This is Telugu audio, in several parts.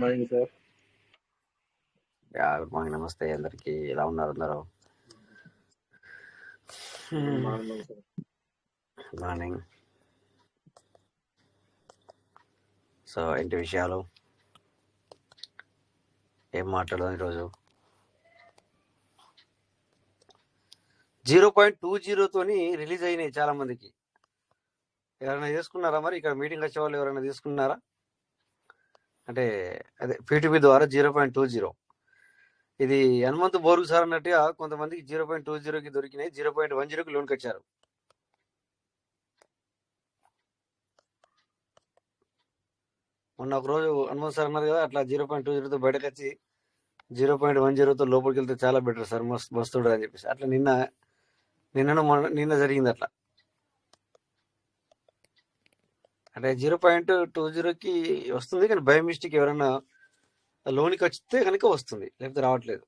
Morning sir. Good morning. నమస్తే అందరికి. ఎలా ఉన్నారు అందరూ? Morning sir. Good morning. So ఏంటి విషయాలు, ఏం మాట్లాడదాం ఈరోజు? 0.20తోని రిలీజ్ అయినాయి చాలా మందికి. ఎవరైనా తీసుకున్నారా? మరి ఇక్కడ మీటింగ్ వచ్చే వాళ్ళు ఎవరైనా తీసుకున్నారా? అంటే అదే పీటీపీ ద్వారా 0.20. ఇది హనుమంతు బోర్గు సార్ అన్నట్టుగా కొంతమందికి 0.20కి దొరికినాయి, 0.10కి లోన్కి వచ్చారు. మొన్న ఒక రోజు హనుమంత్ సార్ అన్నారు కదా, అట్లా 0.20తో బయటకు వచ్చి 0.10తో లోపలికి వెళ్తే చాలా బెటర్ సార్, మస్తుడు అని చెప్పేసి అట్లా నిన్న జరిగింది అట్లా. అంటే 0.20కి వస్తుంది, కానీ బై మిస్టేక్ ఎవరైనా లోనికి వచ్చితే కనుక వస్తుంది, లేకపోతే రావట్లేదు.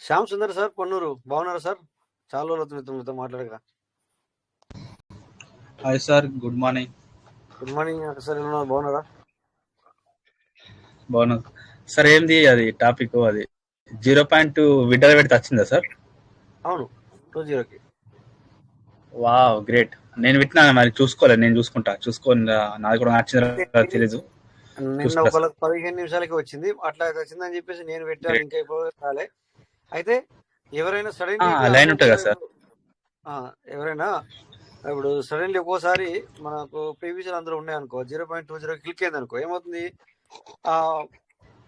శ్యామ్ సుందర్ సార్, పొన్నూరు, బాగున్నారా సార్? చాలా రోజులు అవుతుంది మీతో మాట్లాడగా. Hi sir, good morning. Good morning sir, ఎలా బాగున్నారా? బాగున్నా సార్. ఏంది అది టాపిక్? అది 0.2 విడ్డల పెడితే వచ్చిందా సార్? అవును, 20కి. Wow, great. నేను విట్టినా మరి, చూసుకోలేదు. నేను చూసుకొని నాది కూడా నచ్చిందా తెలీదు. నిన్న ఒక 15 నిమిషాలకి వచ్చింది, అట్లా వచ్చిందని చెప్పేసి నేను పెట్టాను, ఇంకా ఇప్పుడు రాలే. అయితే ఎవరైనా సడన్లీ లైన్ ఉంటుంది కదా సార్, ఎవరైనా ఇప్పుడు సడన్లీ ఒక్కోసారి మనకు ప్రీవియస్ అందరూ ఉన్నాయి అనుకో, 0.20 క్లిక్ అయింది అనుకో, ఏమవుతుంది,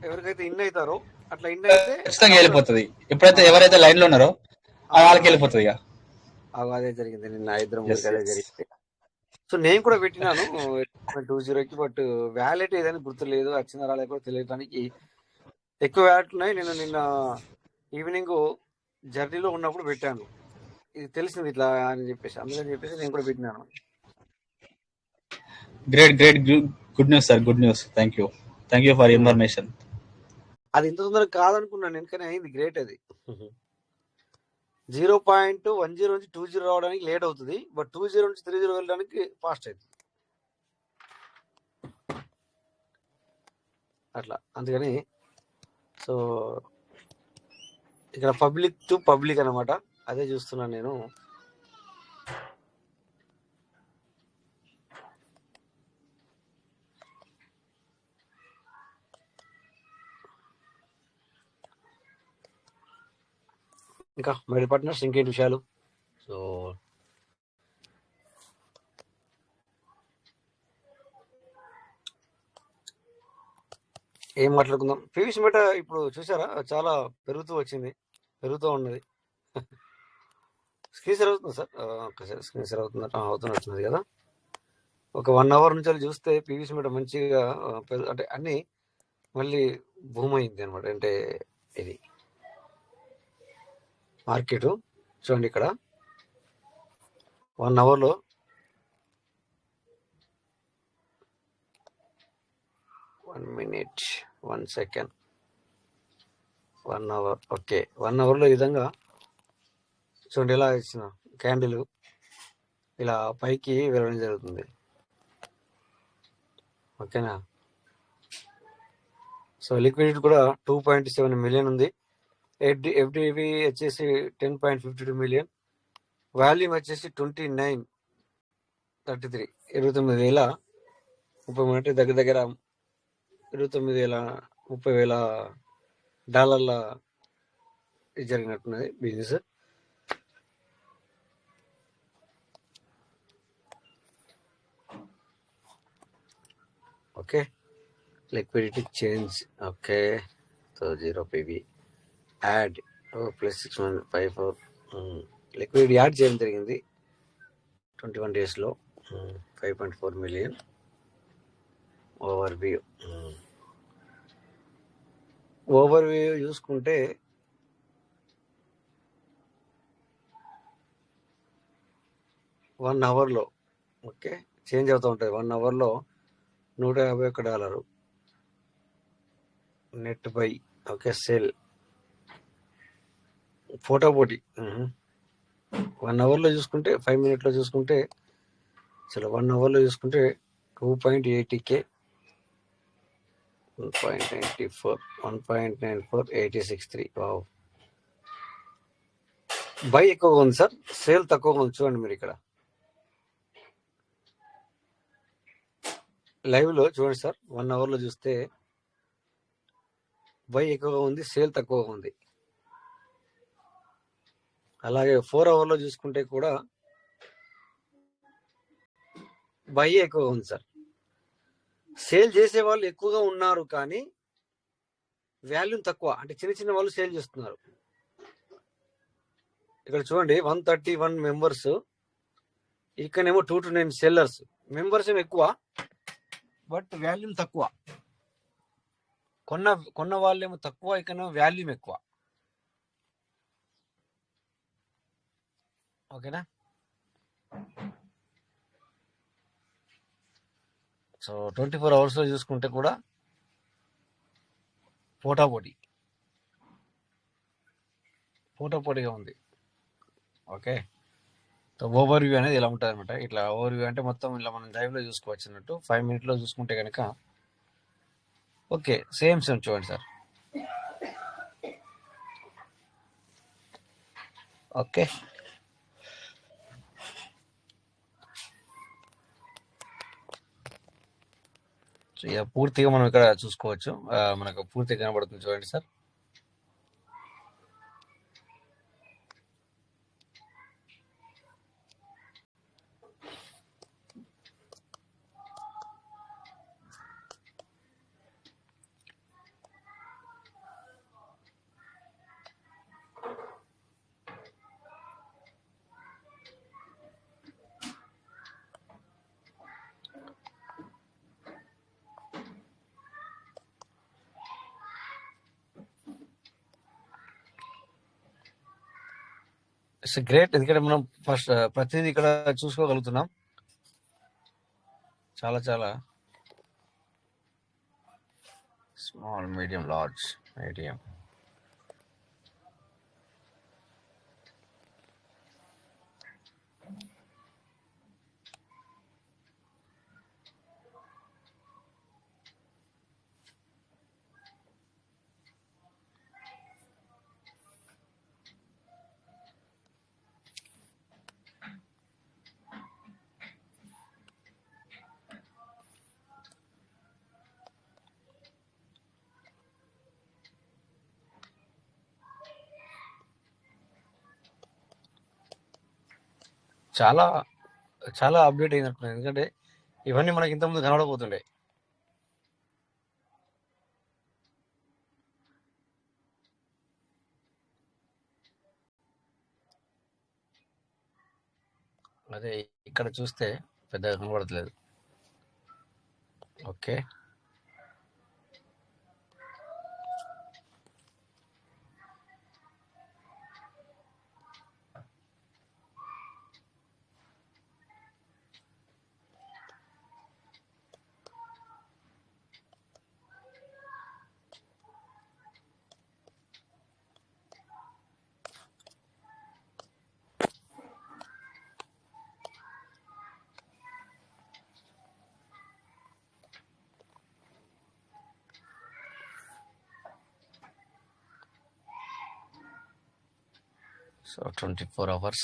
ఎవరికైతే ఇన్ అవుతారో అట్లా ఇన్ అయితే ఖచ్చితంగా వెళ్ళిపోతుంది. ఎప్పుడైతే ఎవరైతే లైన్ లో ఉన్నారో వాళ్ళకి వెళ్ళిపోతుంది. అదే జరిగింది నిన్న హైదరాబాద్, అదే జరిగింది. సో నేను కూడా పెట్టినాను 20కి, బట్ వ్యాలెట్ ఏదని గుర్తులేదు, వచ్చిన రాలేదు కూడా తెలియడానికి. ఎక్కువ వ్యాలెట్ ఉన్నాయి. నేను నిన్న ఈవినింగ్ జర్నీలో ఉన్నప్పుడు పెట్టాను, ఇది తెలిసింది ఇట్లా అని చెప్పేసి, అందుకని చెప్పేసి నేను కూడా పెట్టినాను. Great great, good news sir, good news. Thank you for information. అది ఇంత తొందరగా కాదనుకున్నాను నేను, కానీ అయింది. గ్రేట్. అది 0.10 నుంచి 20 రావడానికి లేట్ అవుతుంది, బట్ 20 నుంచి 30 వెళ్ళడానికి ఫాస్ట్ అవుతుంది అట్లా. అందుకని సో ఇక్కడ పబ్లిక్ టు పబ్లిక్ అనమాట, అదే చూస్తున్నాను నేను. ఇంకా మై పార్ట్నర్స్, ఇంకేంటి విషయాలు? సో ఏం మాట్లాడుకుందాం? పీవీసీ మెట ఇప్పుడు చూసారా, చాలా పెరుగుతూ ఉన్నది. స్క్రీన్ షేర్ అవుతుంది సార్, ఒకసారి స్క్రీన్ షేర్ అవుతున్నట్టున్నది కదా. ఒక 1 అవర్ నుంచి చూస్తే పీవీసీ మెట మంచిగా అంటే అన్ని మళ్ళీ భూమి అయింది అనమాట. అంటే ఇది మార్కెట్ చూడండి, ఇక్కడ 1 అవర్లో 1 minute 1 second 1 hour. ఓకే, 1 అవర్లో ఈ విధంగా చూడండి, ఎలా ఇచ్చిన క్యాండిల్ ఇలా పైకి వెళ్ళడం జరుగుతుంది. ఓకేనా? సో లిక్విడిటీ కూడా 2.7 మిలియన్ ఉంది. ఎఫ్డివి వచ్చేసి 10.52 మిలియన్. వాల్యూమ్ వచ్చేసి 2933, 29,030 దగ్గర $29,30,000 జరిగినట్టున్నది business. Okay, liquidity change. Okay, so 0 PV add +654 liquidity add చేయడం జరిగింది 21 డేస్లో. 5.4 మిలియన్. ఓవర్ వ్యూ చూసుకుంటే $1 అవర్లో ఓకే చేంజ్ అవుతూ ఉంటుంది. 1 అవర్లో $151 net by. Okay, sale photo పోటీ 1 అవర్లో చూసుకుంటే 5 మినిట్లో చూసుకుంటే, అసలు 1 అవర్లో చూసుకుంటే 2.80K, 1.94, 1.94, 86.3. వావ్, బై ఎక్కువగా ఉంది సార్, సేల్ తక్కువగా ఉంది. చూడండి మీరు ఇక్కడ లైవ్ లో చూడండి సార్, 1 అవర్ లో చూస్తే బై ఎక్కువగా ఉంది, సేల్ తక్కువగా ఉంది. అలాగే 4 అవర్ లో చూసుకుంటే కూడా బై ఎక్కువగా ఉంది సార్. సేల్ చేసే వాళ్ళు ఎక్కువగా ఉన్నారు కానీ వాల్యూమ్ తక్కువ, అంటే చిన్న చిన్న వాళ్ళు సేల్ చేస్తున్నారు. ఇక్కడ చూడండి 131 మెంబర్స్, ఇక్కడేమో 229 సెల్లర్స్. మెంబర్స్ ఏమో ఎక్కువ బట్ వాల్యూమ్ తక్కువ. కొన్న వాళ్ళేమో తక్కువ, ఇక్కడ వాల్యూమ్ ఎక్కువ. ఓకేనా? సో 24 అవర్స్ లో చూసుకుంటే కూడా పోటాపోటీగా ఉంది. ఓకే, సో ఓవర్ వ్యూ అనేది ఇలా ఉంటుంది అనమాట. ఇట్లా ఓవర్ వ్యూ అంటే మొత్తం ఇలా మనం లైవ్ లో చూసుకోవచ్చు అన్నట్టు. 5 minutes లో చూసుకుంటే కనుక ఓకే, సేమ్ చూడండి సార్. ఓకే, సో ఇక పూర్తిగా మనం ఇక్కడ చూసుకోవచ్చు. మనకు పూర్తిగా కనబడుతుంది చూడండి సార్. ఇట్స్ గ్రేట్, ఎందుకంటే మనం ఫస్ట్ ప్రతిదీ ఇక్కడ చూసుకోగలుగుతున్నాం. చాలా చాలా స్మాల్, మీడియం, లార్జ్, మీడియం. చాలా చాలా అప్డేట్ అయినట్టున్నాయి, ఎందుకంటే ఇవన్నీ మనకి ఇంతకుముందు కనబడబోతుండే. అదే ఇక్కడ చూస్తే పెద్దగా కనబడట్లేదు. Okay, so 24 hours.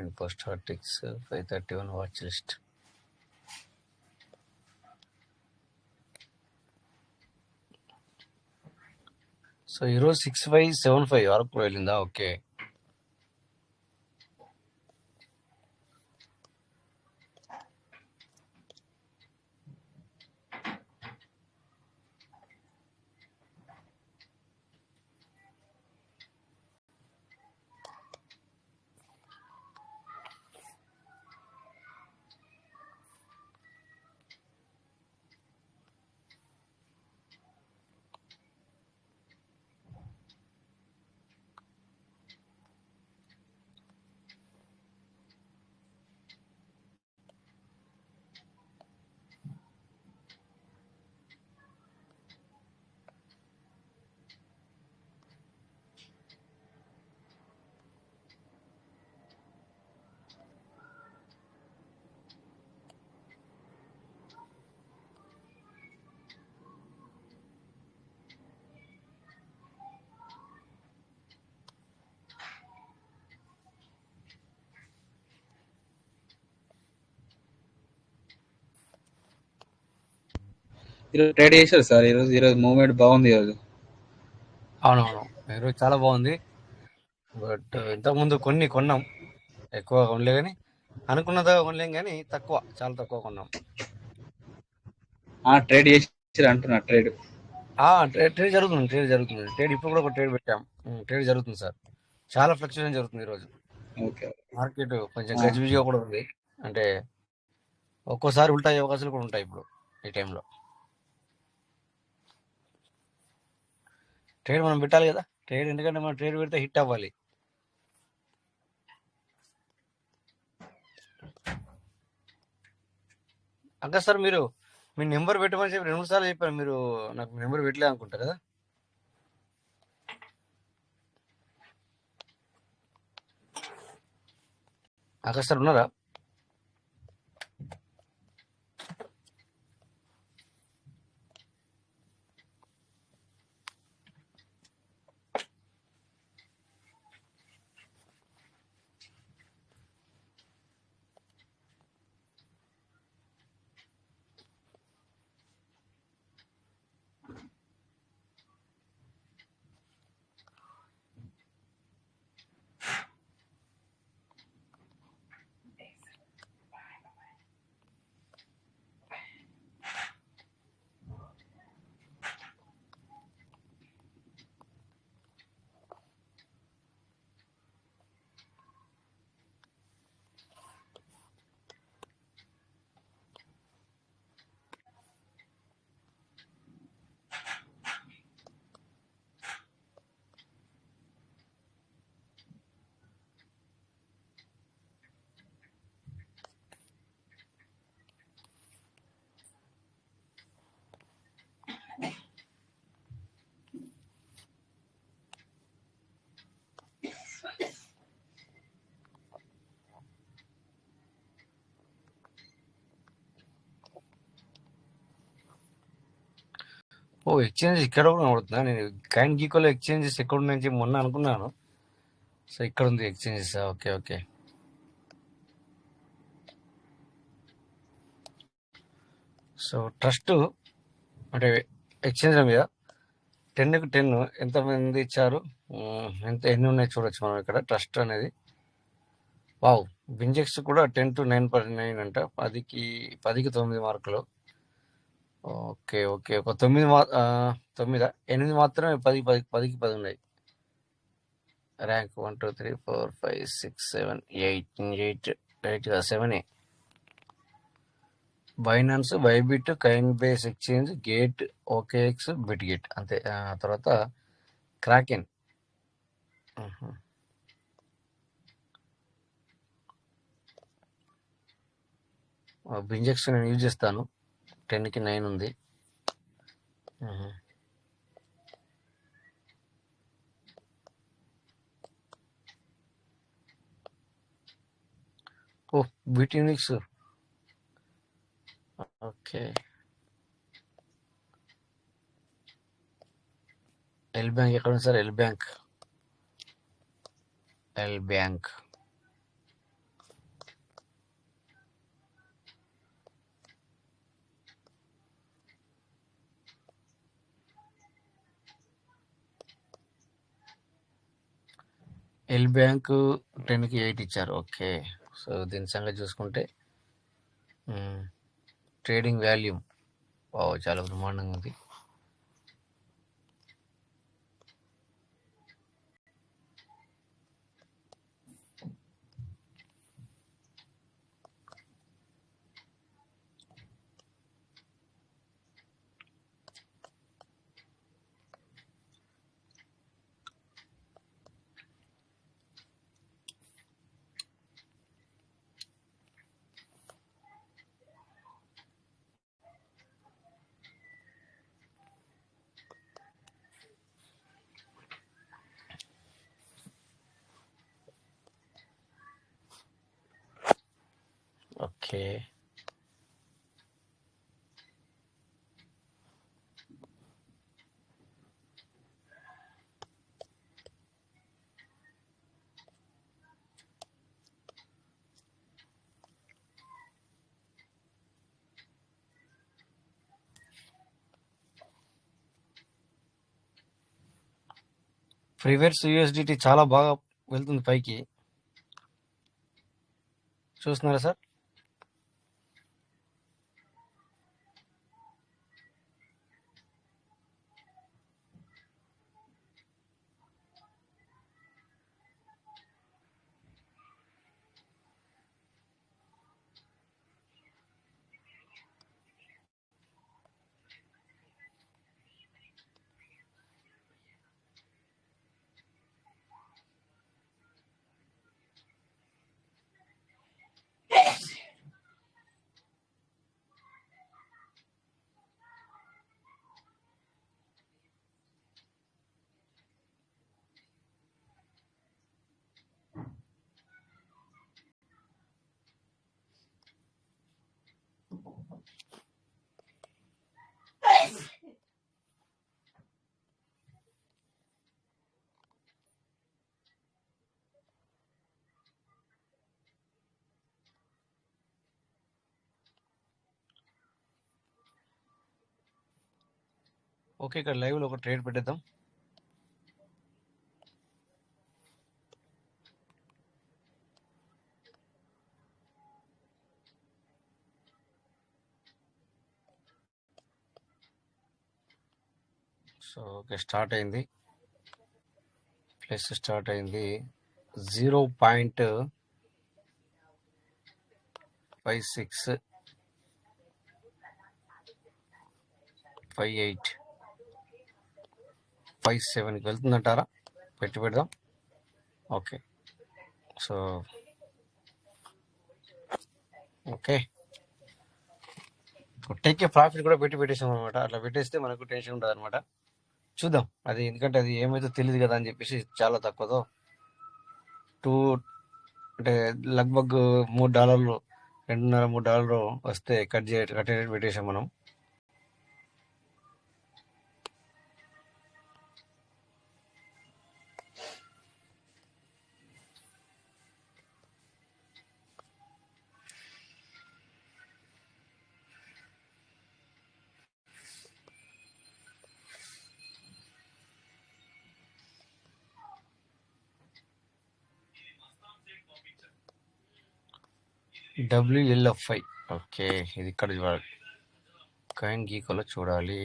info statics, 531 watch list. So ఈరోజు 6575 వరకు వెళ్ళిందా? ఓకే, ఈరోజు ట్రేడ్ చేశారు సార్. ఈరోజు మూవ్మెంట్ బాగుంది ఈరోజు. అవునవును, ఈరోజు చాలా బాగుంది. బట్ ఇంతకుముందు కొన్ని కొన్నాం, ఎక్కువ కొనలే కానీ అనుకున్నదా కొనలేం, కానీ తక్కువ, చాలా తక్కువ కొన్నాం. ట్రేడ్ చేశారు అంటున్నా ట్రేడ్. ట్రేడ్ జరుగుతుంది, ట్రేడ్ ఇప్పుడు కూడా ఒక ట్రేడ్ పెట్టాం. ట్రేడ్ జరుగుతుంది సార్, చాలా ఫ్లక్చుయేషన్ జరుగుతుంది ఈరోజు. ఓకే. మార్కెట్ కొంచెం ఆ, గజిబిజిగా కూడా ఉంది. అంటే ఒక్కోసారి ఉల్టా అయ్యే అవకాశాలు కూడా ఉంటాయి ఇప్పుడు ఈ టైంలో. ట్రేడ్ మనం పెట్టాలి కదా, ట్రేడ్ ఎందుకంటే మనం ట్రేడ్ పెడితే హిట్ అవ్వాలి. ఇంకా సార్ మీరు మీ నెంబర్ పెట్టమని చెప్పి 2 సార్లు చెప్పారు, మీరు నాకు నెంబర్ పెట్టలే అనుకుంటా కదా. ఆకాష్ సార్ ఉన్నారా? ఓ, ఎక్స్చేంజ్ ఇక్కడ కూడా కనబడుతుందా? నేను కైన్ గీకోలో ఎక్స్చేంజెస్ ఎక్కడ ఉన్నాయని చెప్పి మొన్న అనుకున్నాను. సో ఇక్కడ ఉంది exchanges. Okay okay. So trust అంటే ఎక్స్చేంజ్ మీద 10కి 10 ఎంతమంది ఇచ్చారు, ఎన్ని ఉన్నాయి చూడొచ్చు మనం ఇక్కడ. ట్రస్ట్ అనేది వావ్, బింజెక్స్ కూడా 10-9 అంట, 10కి 9 మార్కులు. ఓకే ఓకే, ఒక 8 మాత్రమే 10కి 10 ఉన్నాయి. Rank 1 2 3 4 5 6 7 8 8 7. Binance, Bybit, Coinbase exchange, Gate, OKX, Bitget అంతే. తర్వాత క్రాకెన్. బింజెక్స్ నేను యూజ్ చేస్తాను, 10కి 9 ఉంది. ఓ, బిట్యూనిక్స్. ఓకే. ఎల్ బ్యాంక్ ఎక్కడ ఉంది sir? L bank. L bank 10కి 8 ఇచ్చారు. ఓకే. సో దీని సంగతి చూసుకుంటే ట్రేడింగ్ వాల్యూమ్ చాలా బ్రహ్మాండంగా ఉంది. ఓకే. ఫ్రీవేర్స్ యూఎస్డిటీ చాలా బాగా వెళ్తుంది పైకి, చూస్తున్నారా సార్? ఓకే, ఇక్కడ లైవ్లో ఒక ట్రేడ్ పెట్టేద్దాం. సో ఓకే, స్టార్ట్ అయింది, ప్లస్ స్టార్ట్ అయింది 0.565857కి వెళ్తుందంటారా? పెట్టి పెడదాం. Okay, so okay, take a profit కూడా పెట్టేసాం అనమాట. అట్లా పెట్టేస్తే మనకు టెన్షన్ ఉండదు అనమాట. చూద్దాం అది, ఎందుకంటే అది ఏమైతే తెలియదు కదా అని చెప్పేసి చాలా తక్కువతో టూ అంటే లగ్భగ్ $3, $2.5-3 వస్తే కట్ పెట్టేసాం మనం. WLFI, ఓకే, ఇది ఇక్కడ చూడాలి, కాయిన్ గీకోలో చూడాలి.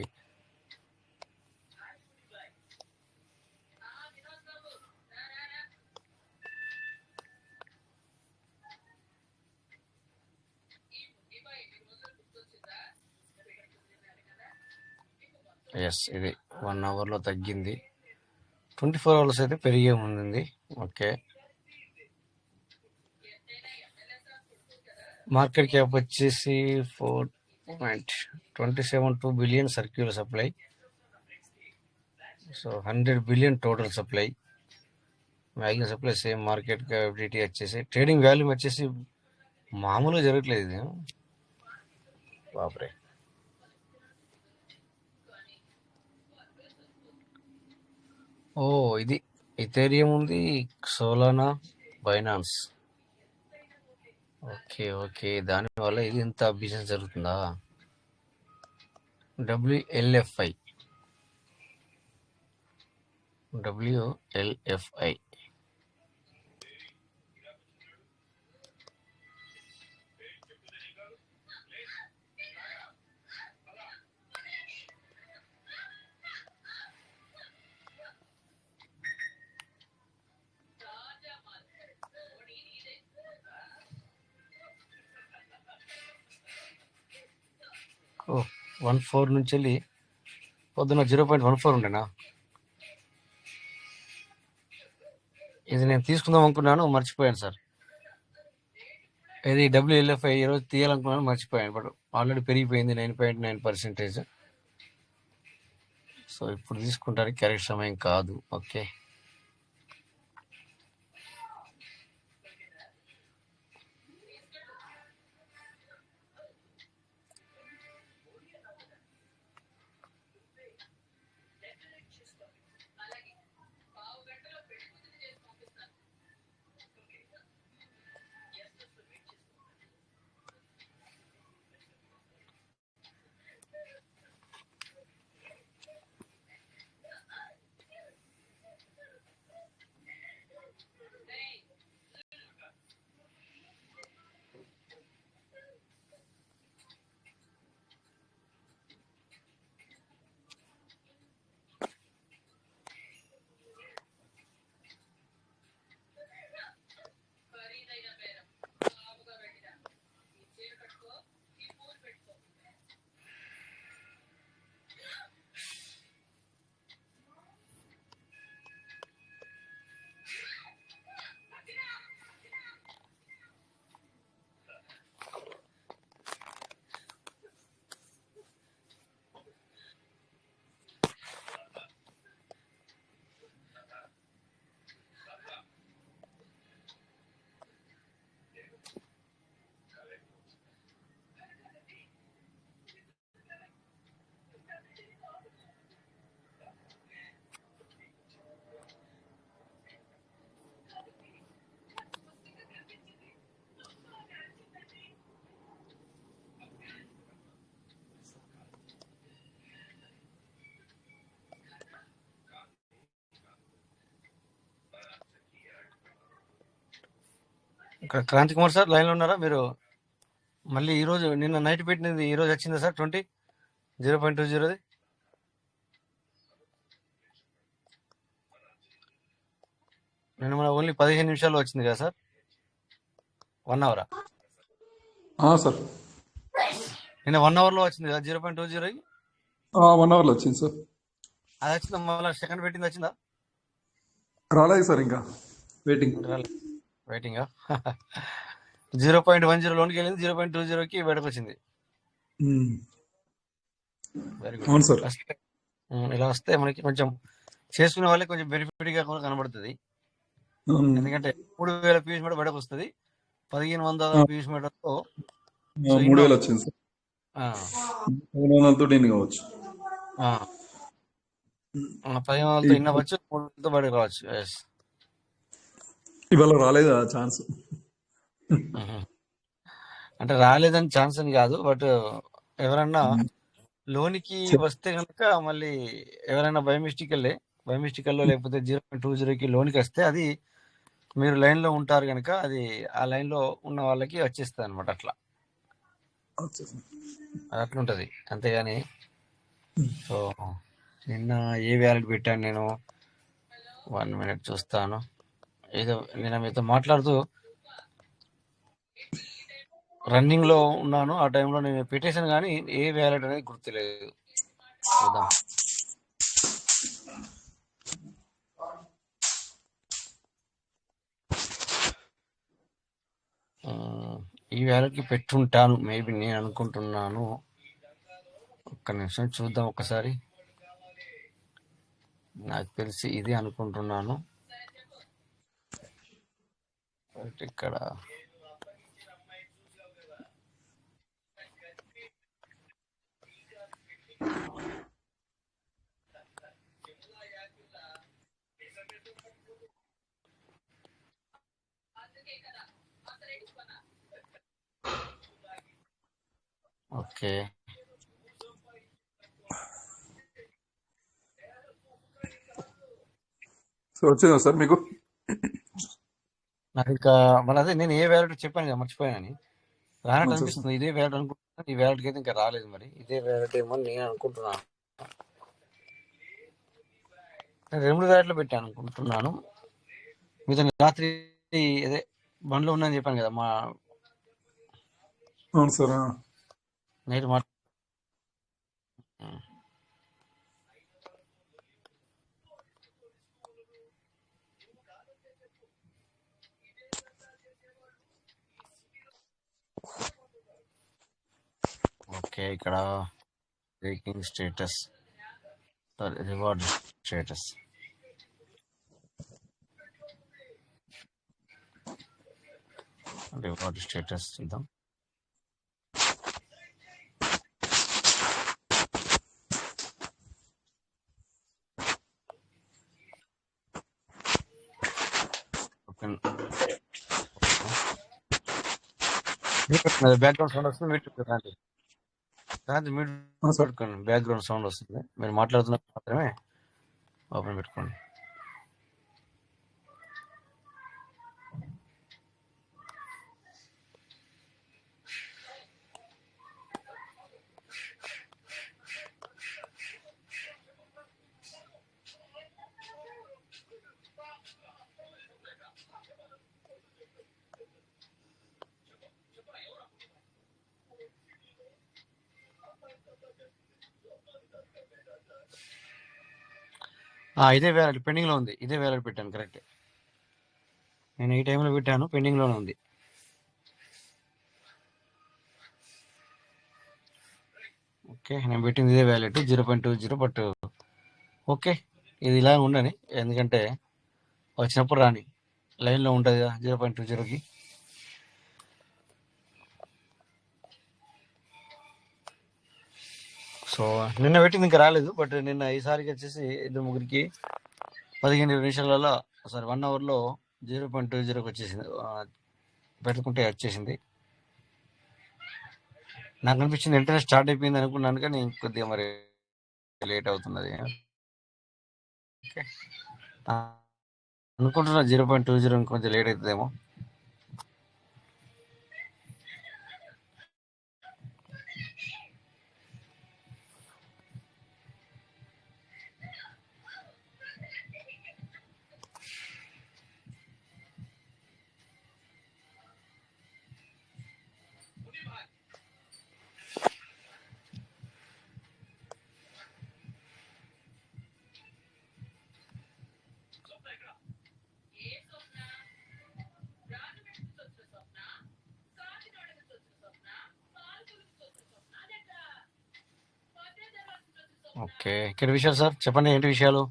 ఎస్, ఇది 1 అవర్లో తగ్గింది, 24 అవర్స్ అయితే పెరిగే ఉంది. ఓకే, మార్కెట్ క్యాప్ వచ్చేసి 4.272 billion circular supply, so 100 billion total supply. Maximum supply same, market క్యాపిటీ వచ్చేసి, ట్రేడింగ్ వాల్యూమ్ వచ్చేసి మామూలుగా జరగట్లేదు ఇది, బాబరే. ఓ, ఇది ఇథేరియం ఉంది, సోలానా, బైనాన్స్. ఓకే ఓకే, దానివల్ల ఇది ఇంత బిజినెస్ జరుగుతుందా? WLFI, ఓ 14 నుంచి వెళ్ళి పొద్దున్న 0.14 ఉండేనా? ఇది నేను తీసుకుందాం అనుకున్నాను, మర్చిపోయాను సార్. ఇది WLFI ఈరోజు తీయాలనుకున్నాను, మర్చిపోయాను. బట్ ఆల్రెడీ పెరిగిపోయింది 9.9%. సో ఇప్పుడు తీసుకుంటానికి కరెక్ట్ సమయం కాదు. ఓకే, క్రాంతి కుమార్ సార్ లైన్లో ఉన్నారా మీరు? మళ్ళీ ఈరోజు నిన్న నైట్ పెట్టినది ఈరోజు వచ్చిందా సార్ 0.20? నిన్న మన ఓన్లీ 15 నిమిషాల్లో వచ్చింది కదా సార్? 1 అవరా? సార్ నిన్న 1 అవర్లో వచ్చింది కదా 0.20? 1 అవర్లో వచ్చింది సార్. అది వచ్చిందా? మళ్ళీ సెకండ్ పెట్టింది వచ్చిందా? రాలేదు సార్, ఇంకా వెయిటింగ్. వెయిటింగా? 0.10 లోనికి వెళ్ళింది, 0.20కి బయటకు వచ్చింది. Very good. అవును సార్. ఇలా వస్తే మనకి కొంచెం చేసుకునే వాళ్ళకి కొంచెం బెనిఫిట్గా కూడా కనబడుతుంది. ఎందుకంటే 3000 పీస్ మీటర్ బయటకు వస్తుంది, 1500 పీస్ మీటర్తో 3000 వచ్చింది సార్. 1500తో ఇన్ని కావచ్చు, 1500తో ఇన్న వచ్చు, 300తో బయటకు రావచ్చు. ఇవాళ రాలేదు ఛాన్స్. అంటే రాలేదని ఛాన్స్ అని కాదు, బట్ ఎవరన్నా లోనికి వస్తే కనుక మళ్ళీ ఎవరైనా బైమిస్టికల్లో లేకపోతే 0.20కి లోనికి వస్తే అది మీరు లైన్లో ఉంటారు కనుక అది ఆ లైన్లో ఉన్న వాళ్ళకి వచ్చేస్తుంది అనమాట. అట్లా అట్లుంటుంది, అంతేగాని. సో నిన్న ఏ వ్యాలెట్ పెట్టాను నేను? 1 మినిట్ చూస్తాను. ఏదో నేను మీతో మాట్లాడుతూ రన్నింగ్లో ఉన్నాను, ఆ టైంలో నేను పెట్టేశాను, కానీ ఏ వ్యాలెట్ అనేది గుర్తులేదు. చూద్దాం. ఈ వ్యాలెట్కి పెట్టుంటాను మేబీ, నేను అనుకుంటున్నాను. ఒక్క నిమిషం చూద్దాం ఒకసారి. నాకు తెలిసి ఇది అనుకుంటున్నాను. ఇక్కడ ఓకే, సో వచ్చిందా సార్ మీకు? నాకు ఇంకా మళ్ళీ అదే నేను ఏ వ్యాలెట్ చెప్పాను కదా, మర్చిపోయానని. రానట్టు అనిపిస్తుంది. ఇదే వ్యాలెట్ అనుకుంటున్నాను, ఈ వ్యాలెట్కి అయితే ఇంకా రాలేదు. మరి ఇదే వ్యాలెట్ ఏమో నేను అనుకుంటున్నాను. నేను 2 వ్యాలెట్లు పెట్టాను అనుకుంటున్నాను. మీతో రాత్రి అదే బండ్లో ఉందని చెప్పాను కదా, మా అవును సార్. నైట్ ఓకే, ఇక్కడ breaking status, reward status. Reward status చూద్దాం. బ్యాక్గ్రౌండ్ సౌండ్ వస్తుంది, పెట్టుకోండి. బ్యాక్గ్రౌండ్ సౌండ్ వస్తుంది, మీరు మాట్లాడుతున్నప్పుడు మాత్రమే ఓపెన్ పెట్టుకోండి. ఇదే వ్యాలెట్ పెండింగ్లో ఉంది, ఇదే వ్యాలెట్ పెట్టాను కరెక్ట్. నేను ఈ టైంలో పెట్టాను, పెండింగ్లోనే ఉంది. ఓకే, నేను పెట్టింది ఇదే వ్యాలెట్ 0.20. బట్ ఓకే, ఇది ఇలా ఉండని, ఎందుకంటే వచ్చినప్పుడు రాని లైన్లో ఉంటుంది కదా 0.20కి. సో నిన్న పెట్టింది ఇంకా రాలేదు, బట్ నిన్న ఈసారికి వచ్చేసి 2-3కి 15 నిమిషాలలో 1 అవర్లో 0.20కి వచ్చేసింది. పెట్టుకుంటే వచ్చేసింది. నాకు అనిపించింది వెంటనే స్టార్ట్ అయిపోయింది అనుకున్నాను, కానీ కొద్దిగా మరి లేట్ అవుతున్నది. ఓకే, అనుకుంటున్నా 0.20 కొంచెం లేట్ అవుతుందేమో. ఓకే. ఇంకేంటి విషయాలు సార్? చెప్పండి, ఏంటి విషయాలు?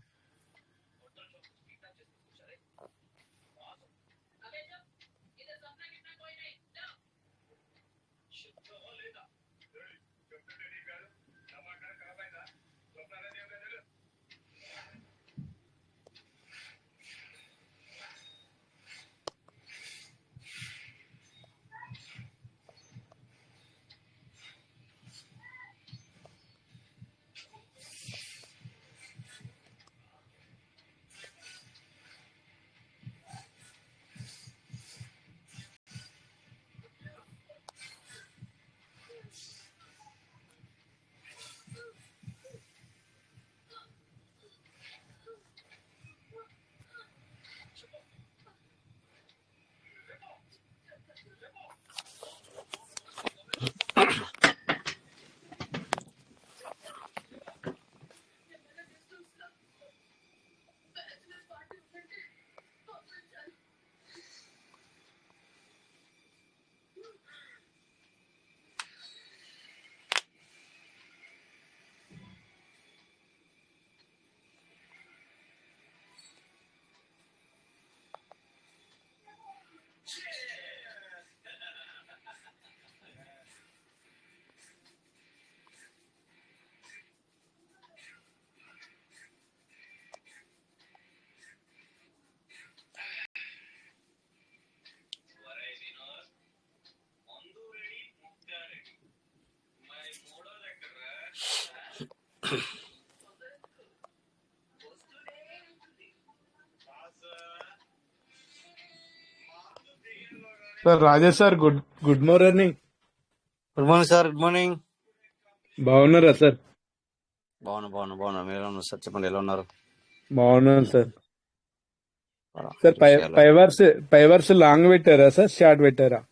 Sir Rajesh sir, good morning. Good morning sir. Good morning. బాగున్నారా సార్? బాగున్నా. మీరు ఎలా ఉన్నారు సార్? చెప్పండి, ఎలా ఉన్నారు? బాగున్నాను సార్. సార్ విషయాలు ఫైవ్ అవర్స్ లాంగ్ పెట్టారా సార్, షార్ట్ పెట్టారా?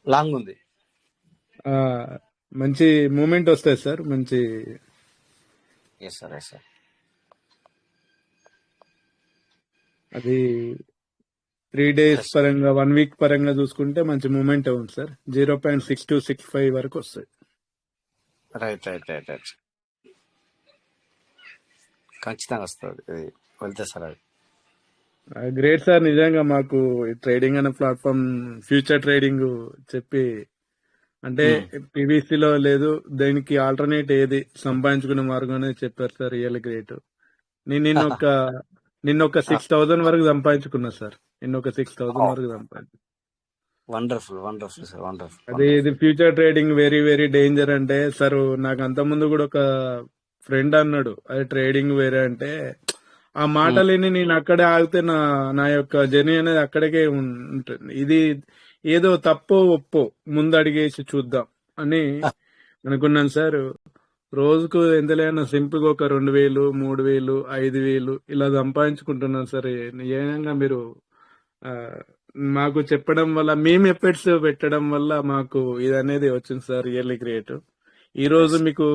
లాంగ్ ఉంది. ఆ, మంచి మూమెంట్ వస్తాయి సార్. మంచి ఎస్ సార్. అది 3 days పరంగా 1 week పరంగా చూసుకుంటే మంచి మూమెంట్ ఉంది సార్. 0.6265 వరకు వస్తాయి. రైట్. ఖచ్చితంగా వస్తుంది, ఇది వెళ్తే సార్. అది గ్రేట్ సార్. నిజంగా మాకు ట్రేడింగ్ అనే ప్లాట్ఫామ్, ఫ్యూచర్ ట్రేడింగ్ చెప్పి, అంటే పీవీసీలో లేదు, దీనికి ఆల్టర్నేట్ ఏది సంపాదించుకునే మార్గం అనేది చెప్పారు సార్. Real great. నిన్న ఒక 6,000 వరకు సంపాదించుకున్నా సార్. నిన్న ఒక 6,000 వరకు సంపాదించు. Wonderful sir, wonderful. అది ఇది future trading very very danger. అంటే సార్, నాకు అంత ముందు కూడా ఒక ఫ్రెండ్ అన్నాడు, అది ట్రేడింగ్ వేరే అంటే, ఆ మాటలని నేను అక్కడే ఆగితే నా యొక్క జర్నీ అనేది అక్కడికే ఉంటుంది. ఇది ఏదో తప్పో ఒప్పో ముందు అడిగేసి చూద్దాం అని అనుకున్నాను సార్. రోజుకు ఎంత లేనా సింపుల్ గా ఒక 2,000, 3,000, 5,000 ఇలా సంపాదించుకుంటున్నాను సార్. ఏనంగా మీరు ఆ, మాకు చెప్పడం వల్ల, మేము ఎఫర్ట్స్ పెట్టడం వల్ల మాకు ఇది అనేది వచ్చింది సార్. Really great. ఈ రోజు మీకు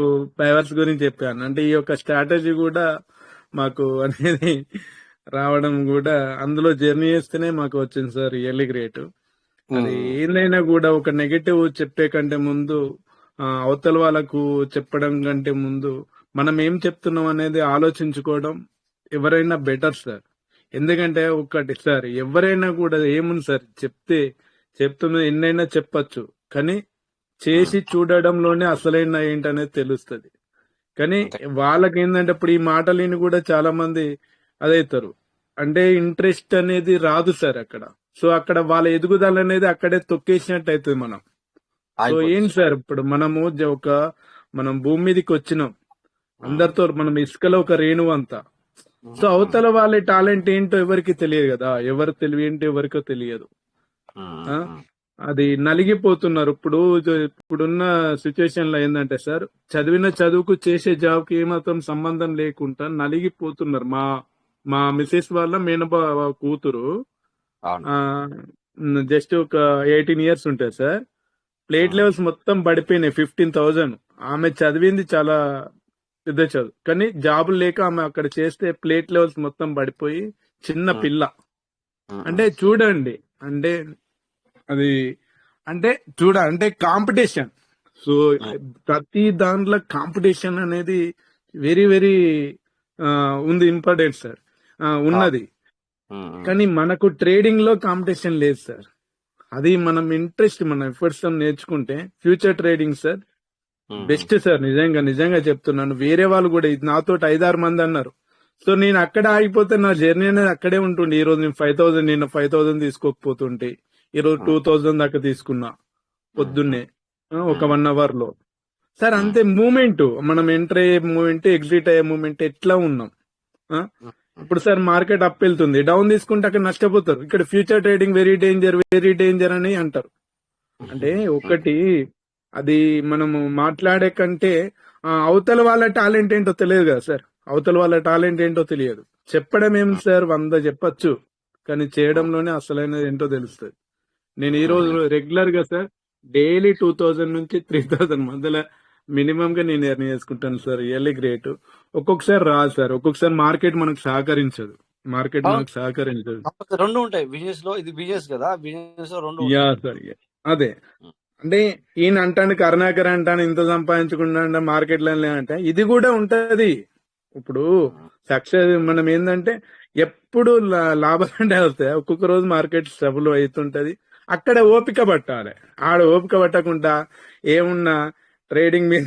పైవర్స్ గురించి చెప్పాను, అంటే ఈ యొక్క స్ట్రాటజీ కూడా మాకు అనేది రావడం కూడా అందులో జర్నీ చేస్తేనే మాకు వచ్చింది సార్. Really great. అది ఏదైనా కూడా ఒక నెగటివ్ చెప్పే కంటే ముందు, అవతల వాళ్ళకు చెప్పడం కంటే ముందు, మనం ఏం చెప్తున్నాం అనేది ఆలోచించుకోవడం ఎవరైనా బెటర్ సార్. ఎందుకంటే ఒకటి సార్, ఎవరైనా కూడా ఏముంది సార్, చెప్తున్నది ఎన్నైనా చెప్పచ్చు, కానీ చేసి చూడడంలోనే అసలైన ఏంటనేది తెలుస్తుంది. కానీ వాళ్ళకి ఏంటంటే ఇప్పుడు ఈ మాటలని కూడా చాలా మంది అదైతారు, అంటే ఇంట్రెస్ట్ అనేది రాదు సార్ అక్కడ. సో అక్కడ వాళ్ళ ఎదుగుదల అనేది అక్కడే తొక్కేసినట్టు అవుతుంది మనం. సో ఏంటి సార్, ఇప్పుడు మనం భూమి మీదకి వచ్చినాం, అందరితో మనం ఇసుకలో ఒక రేణువు అంతా. సో అవతల వాళ్ళ టాలెంట్ ఏంటో ఎవరికి తెలియదు కదా, ఎవరు తెలివి ఏంటో ఎవరికో తెలియదు. అది నలిగిపోతున్నారు. ఇప్పుడున్న సిచ్యువేషన్ లో ఏంటంటే సార్, చదివిన చదువుకు చేసే జాబ్ కి ఏమాత్రం సంబంధం లేకుండా నలిగిపోతున్నారు. మా మిసెస్ వాళ్ళ మేనబావ కూతురు జస్ట్ ఒక 18 years ఉంటాయి సార్. ప్లేట్ లెవెల్స్ మొత్తం పడిపోయినాయి. 15,000. ఆమె చదివింది చాలా పెద్ద చదువు, కానీ జాబులు లేక ఆమె అక్కడ చేస్తే ప్లేట్ లెవెల్స్ మొత్తం పడిపోయి చిన్న పిల్ల. అంటే చూడండి, అంటే అది అంటే కాంపిటీషన్. సో ప్రతి దాంట్లో కాంపిటీషన్ అనేది వెరీ వెరీ ఉంది ఇంపార్టెంట్ సార్, ఉన్నది. కానీ మనకు ట్రేడింగ్ లో కాంపిటీషన్ లేదు సార్. అది మనం ఇంట్రెస్ట్, మన ఎఫర్ట్స్ నేర్చుకుంటే future trading sir best sir. నిజంగా నిజంగా చెప్తున్నాను. వేరే వాళ్ళు కూడా నాతో 5-6 మంది అన్నారు. సో నేను అక్కడ ఆగిపోతే నా జర్నీ అనేది అక్కడే ఉంటుంది. ఈ రోజు నేను 5,000 తీసుకోకపోతుంటే ఈ రోజు 2,000 దాకా తీసుకున్నా పొద్దున్నే, ఒక 1 అవర్ లో సార్. అంతే మూమెంట్, మనం ఎంటర్ అయ్యే మూమెంట్, ఎగ్జిట్ అయ్యే మూమెంట్ ఎట్లా ఉన్నాం. ఇప్పుడు సార్ మార్కెట్ అప్ వెళ్తుంది, డౌన్ తీసుకుంటే అక్కడ నష్టపోతారు. ఇక్కడ ఫ్యూచర్ ట్రేడింగ్ వెరీ డేంజర్ అని అంటారు. అంటే ఒకటి అది మనము మాట్లాడే కంటే అవతల వాళ్ళ టాలెంట్ ఏంటో తెలియదు కదా సార్. అవతల వాళ్ళ టాలెంట్ ఏంటో తెలియదు. చెప్పడం ఏం సార్ 100 చెప్పచ్చు, కానీ చేయడంలోనే అసలైనది ఏంటో తెలుస్తుంది. నేను ఈ రోజు రెగ్యులర్ గా సార్ డైలీ 2,000 నుంచి 3,000 మధ్యలో మినిమం గా నేను ఎర్న్ చేసుకుంటాను సార్. Really great. ఒక్కొక్కసారి రాదు సార్, ఒక్కొక్కసారి మార్కెట్ మనకు సహకరించదు. రెండు ఉంటాయి బిజినెస్ లో. ఇది బిజినెస్ కదా, బిజినెస్ లో రెండు. యా సార్, అదే. అంటే ఈయన అంటాను కరుణాకర్ అంటాను ఇంత సంపాదించుకుంటా మార్కెట్ లో అంటే ఇది కూడా ఉంటది. ఇప్పుడు సక్సెస్ మనం ఏంటంటే ఎప్పుడు లాభాలంటే వస్తాయి. ఒక్కొక్క రోజు మార్కెట్ స్ట్రబుల్ అవుతుంటది. అక్కడ ఓపిక పట్టాలి. ఆడ ఓపిక పట్టకుండా ఏమున్నా ట్రేడింగ్ మీద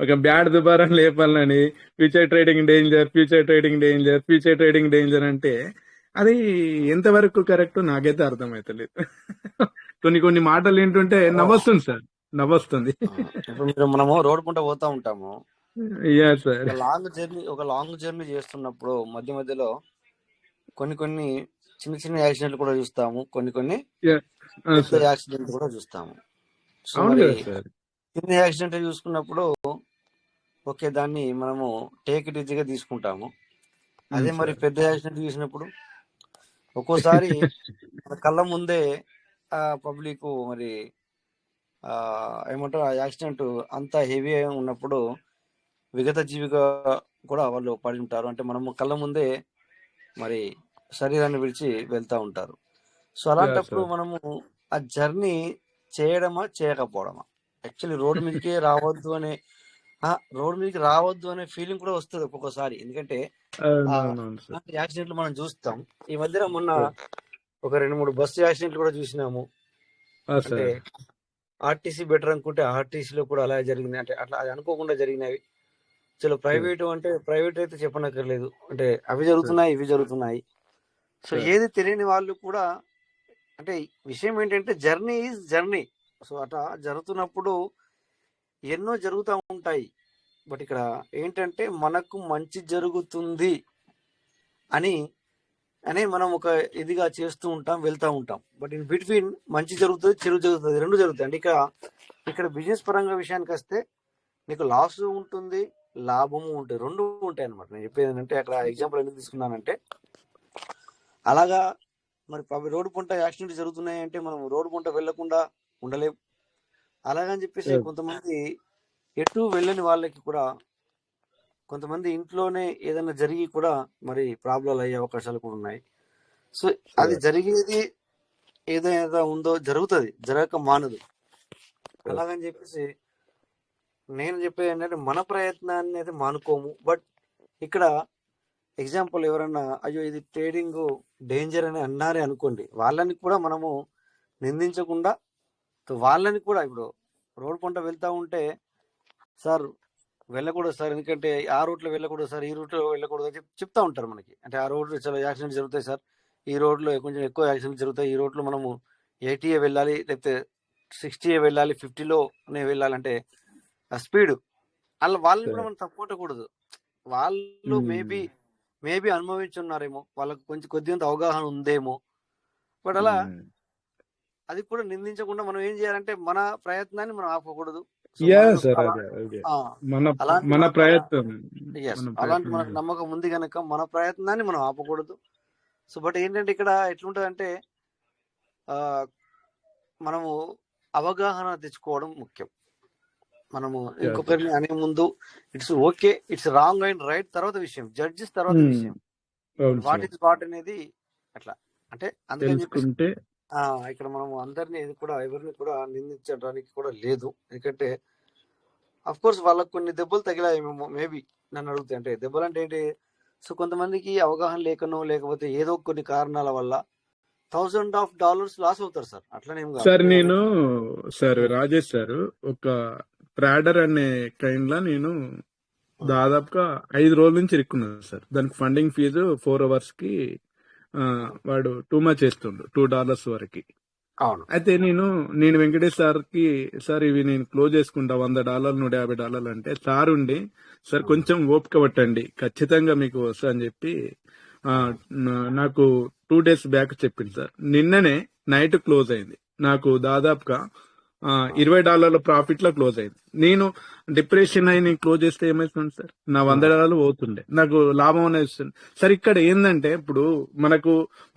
ఒక బ్యాడ్ దుబారం లేపాలని ఫ్యూచర్ ట్రేడింగ్ డేంజర్ అంటే అది ఎంతవరకు కరెక్ట్ నాకైతే అర్థమైతలేదు. కొన్ని మాటలు ఏంటంటే నవ్వొస్తుంది సార్, నవ్వొస్తుంది. ఇప్పుడు మనము రోడ్ పుంట పోతా ఉంటాము సార్. ఒక లాంగ్ జర్నీ చేస్తున్నప్పుడు మధ్య మధ్యలో కొన్ని చిన్న యాక్సిడెంట్లు కూడా చూస్తాము, కొన్ని యాక్సిడెంట్ కూడా చూస్తాము. సో మరి చిన్న యాక్సిడెంట్ చూసుకున్నప్పుడు ఓకే, దాన్ని మనము టేక్ ఇట్ ఈజీగా తీసుకుంటాము. అదే మరి పెద్ద యాక్సిడెంట్ చూసినప్పుడు ఒక్కోసారి మన కళ్ళ ముందే ఆ పబ్లిక్ మరి ఏమంటారు, ఆ యాక్సిడెంట్ అంత హెవీ ఉన్నప్పుడు విగత జీవిగా కూడా వాళ్ళు పడి ఉంటారు. అంటే మనము కళ్ళ ముందే మరి శరీరాన్ని విడిచి వెళ్తా ఉంటారు. సో అలాంటప్పుడు మనము ఆ జర్నీ చేయడమా చేయకపోవడమా, యాక్చువల్లీ రోడ్డు మీదకి రావద్దు అనే ఫీలింగ్ కూడా వస్తుంది ఒక్కొక్కసారి. ఎందుకంటే యాక్సిడెంట్లు మనం చూస్తాం. ఈ మధ్యన మొన్న ఒక 2-3 బస్సు యాక్సిడెంట్లు కూడా చూసినాము. అంటే ఆర్టీసీ బెటర్ అనుకుంటే ఆర్టీసీలో కూడా అలా జరిగింది. అంటే అట్లా అది అనుకోకుండా జరిగినవి. చలో ప్రైవేట్ అయితే చెప్పనక్కర్లేదు. అంటే అవి జరుగుతున్నాయి, ఇవి జరుగుతున్నాయి. సో ఏది తెలియని వాళ్ళు కూడా, అంటే విషయం ఏంటంటే జర్నీ ఈజ్ జర్నీ. సో అట్లా జరుగుతున్నప్పుడు ఎన్నో జరుగుతూ ఉంటాయి. బట్ ఇక్కడ ఏంటంటే మనకు మంచి జరుగుతుంది అని మనం ఒక ఇదిగా చేస్తూ ఉంటాం, వెళ్తూ ఉంటాం. బట్ ఇన్ బిట్వీన్ మంచి జరుగుతుంది, చెడు జరుగుతుంది, రెండు జరుగుతాయి. అంటే ఇక్కడ బిజినెస్ పరంగా విషయానికి వస్తే నీకు లాస్ ఉంటుంది, లాభము ఉంటుంది, రెండు ఉంటాయి అనమాట. నేను చెప్పేది ఏంటంటే, అక్కడ ఎగ్జాంపుల్ ఎందుకు తీసుకున్నానంటే, అలాగా మరి రోడ్డు పంట యాక్సిడెంట్ జరుగుతున్నాయి అంటే మనం రోడ్డు పంట వెళ్లకుండా ఉండలేం. అలాగని చెప్పేసి కొంతమంది ఎటు వెళ్ళని వాళ్ళకి కూడా, కొంతమంది ఇంట్లోనే ఏదైనా జరిగి కూడా మరి ప్రాబ్లం అయ్యే అవకాశాలు కూడా ఉన్నాయి. సో అది జరిగేది ఏదైనా ఉందో జరుగుతుంది, జరగక మానదు. అలాగని చెప్పేసి నేను చెప్పేది ఏంటంటే మన ప్రయత్నాన్ని అయితే మానుకోము. బట్ ఇక్కడ ఎగ్జాంపుల్ ఎవరన్నా అయ్యో ఇది ట్రేడింగ్ డేంజర్ అని అన్నారే అనుకోండి, వాళ్ళని కూడా మనము నిందించకుండా, వాళ్ళని కూడా ఇప్పుడు రోడ్ పంట వెళ్తా ఉంటే సార్ వెళ్ళకూడదు సార్, ఎందుకంటే ఆ రూట్లో వెళ్ళకూడదు సార్, ఈ రూట్లో వెళ్ళకూడదు అని చెప్తా ఉంటారు మనకి. అంటే ఆ రోడ్లో చాలా యాక్సిడెంట్ జరుగుతాయి సార్, ఈ రోడ్లో కొంచెం ఎక్కువ యాక్సిడెంట్ జరుగుతాయి, ఈ రోడ్లో మనము 80 వెళ్ళాలి, లేకపోతే 60 వెళ్ళాలి, 50లోనే వెళ్ళాలంటే ఆ స్పీడ్ అలా వాళ్ళని కూడా మనం తప్పకొట్టకూడదు. వాళ్ళు మేబీ అనుభవించున్నారేమో, వాళ్ళకు కొద్దిగా అవగాహన ఉందేమో. బట్ అలా అది కూడా నిందించకుండా మనం ఏం చేయాలంటే మన ప్రయత్నాన్ని మనం ఆపకూడదు. అలాంటి మనకు నమ్మకం ఉంది కనుక మన ప్రయత్నాన్ని మనం ఆపకూడదు. సో బట్ ఏంటంటే ఇక్కడ ఎట్లుంటదంటే మనము అవగాహన తెచ్చుకోవడం ముఖ్యం. మనము ఇంకొకరిని అనే ముందు it's okay, it's wrong and right తర్వాత విషయం, జడ్జెస్ తర్వాత విషయం, వాట్ ఇస్ వాట్ అనేది అట్లా. అంటే అందుకని చెప్పి ఇక్కడ మనం అందరినీ కూడా ఎవరిని కూడా నిందించడానికి కూడా లేదు. ఎందుకంటే అఫ్ కోర్స్ వాళ్ళకు కొన్ని దెబ్బలు తగిలాయేమో మేబీ నన్ను అడిగితే. అంటే దెబ్బలు అంటే ఏంటి? సో కొంతమందికి అవగాహన లేకనో లేకపోతే ఏదో కొన్ని కారణాల వల్ల $1000 లాస్ అవుతారు సార్. అట్లనేం కాదు. సార్ నేను సార్ రాజేష్ సార్ ఒక ట్రాడర్ అనే కైండ్ లా నేను దాదాపుగా 5 రోజుల నుంచి ఇరుక్కున్నాను సార్. దానికి ఫండింగ్ ఫీజు 4 hours కి వాడు టూ మచ్ చేస్తుండు $2 వరకు. అవును. అయితే నేను వెంకటేష్ సార్ కి సార్ ఇవి నేను క్లోజ్ చేసుకుంటా $100 $150 అంటే సార్ ఉండి సార్ కొంచెం ఓపిక పట్టండి ఖచ్చితంగా మీకు వస్తా అని చెప్పి నాకు 2 days బ్యాక్ చెప్పింది సార్. నిన్ననే నైట్ క్లోజ్ అయింది నాకు దాదాపుగా $20 ప్రాఫిట్ లో క్లోజ్ అయింది. నేను డిప్రెషన్ అయి నేను క్లోజ్ చేస్తే ఏమైతుంది సార్? నా $100 పోతుండే, నాకు లాభం అనేది వస్తుంది సార్. ఇక్కడ ఏంటంటే ఇప్పుడు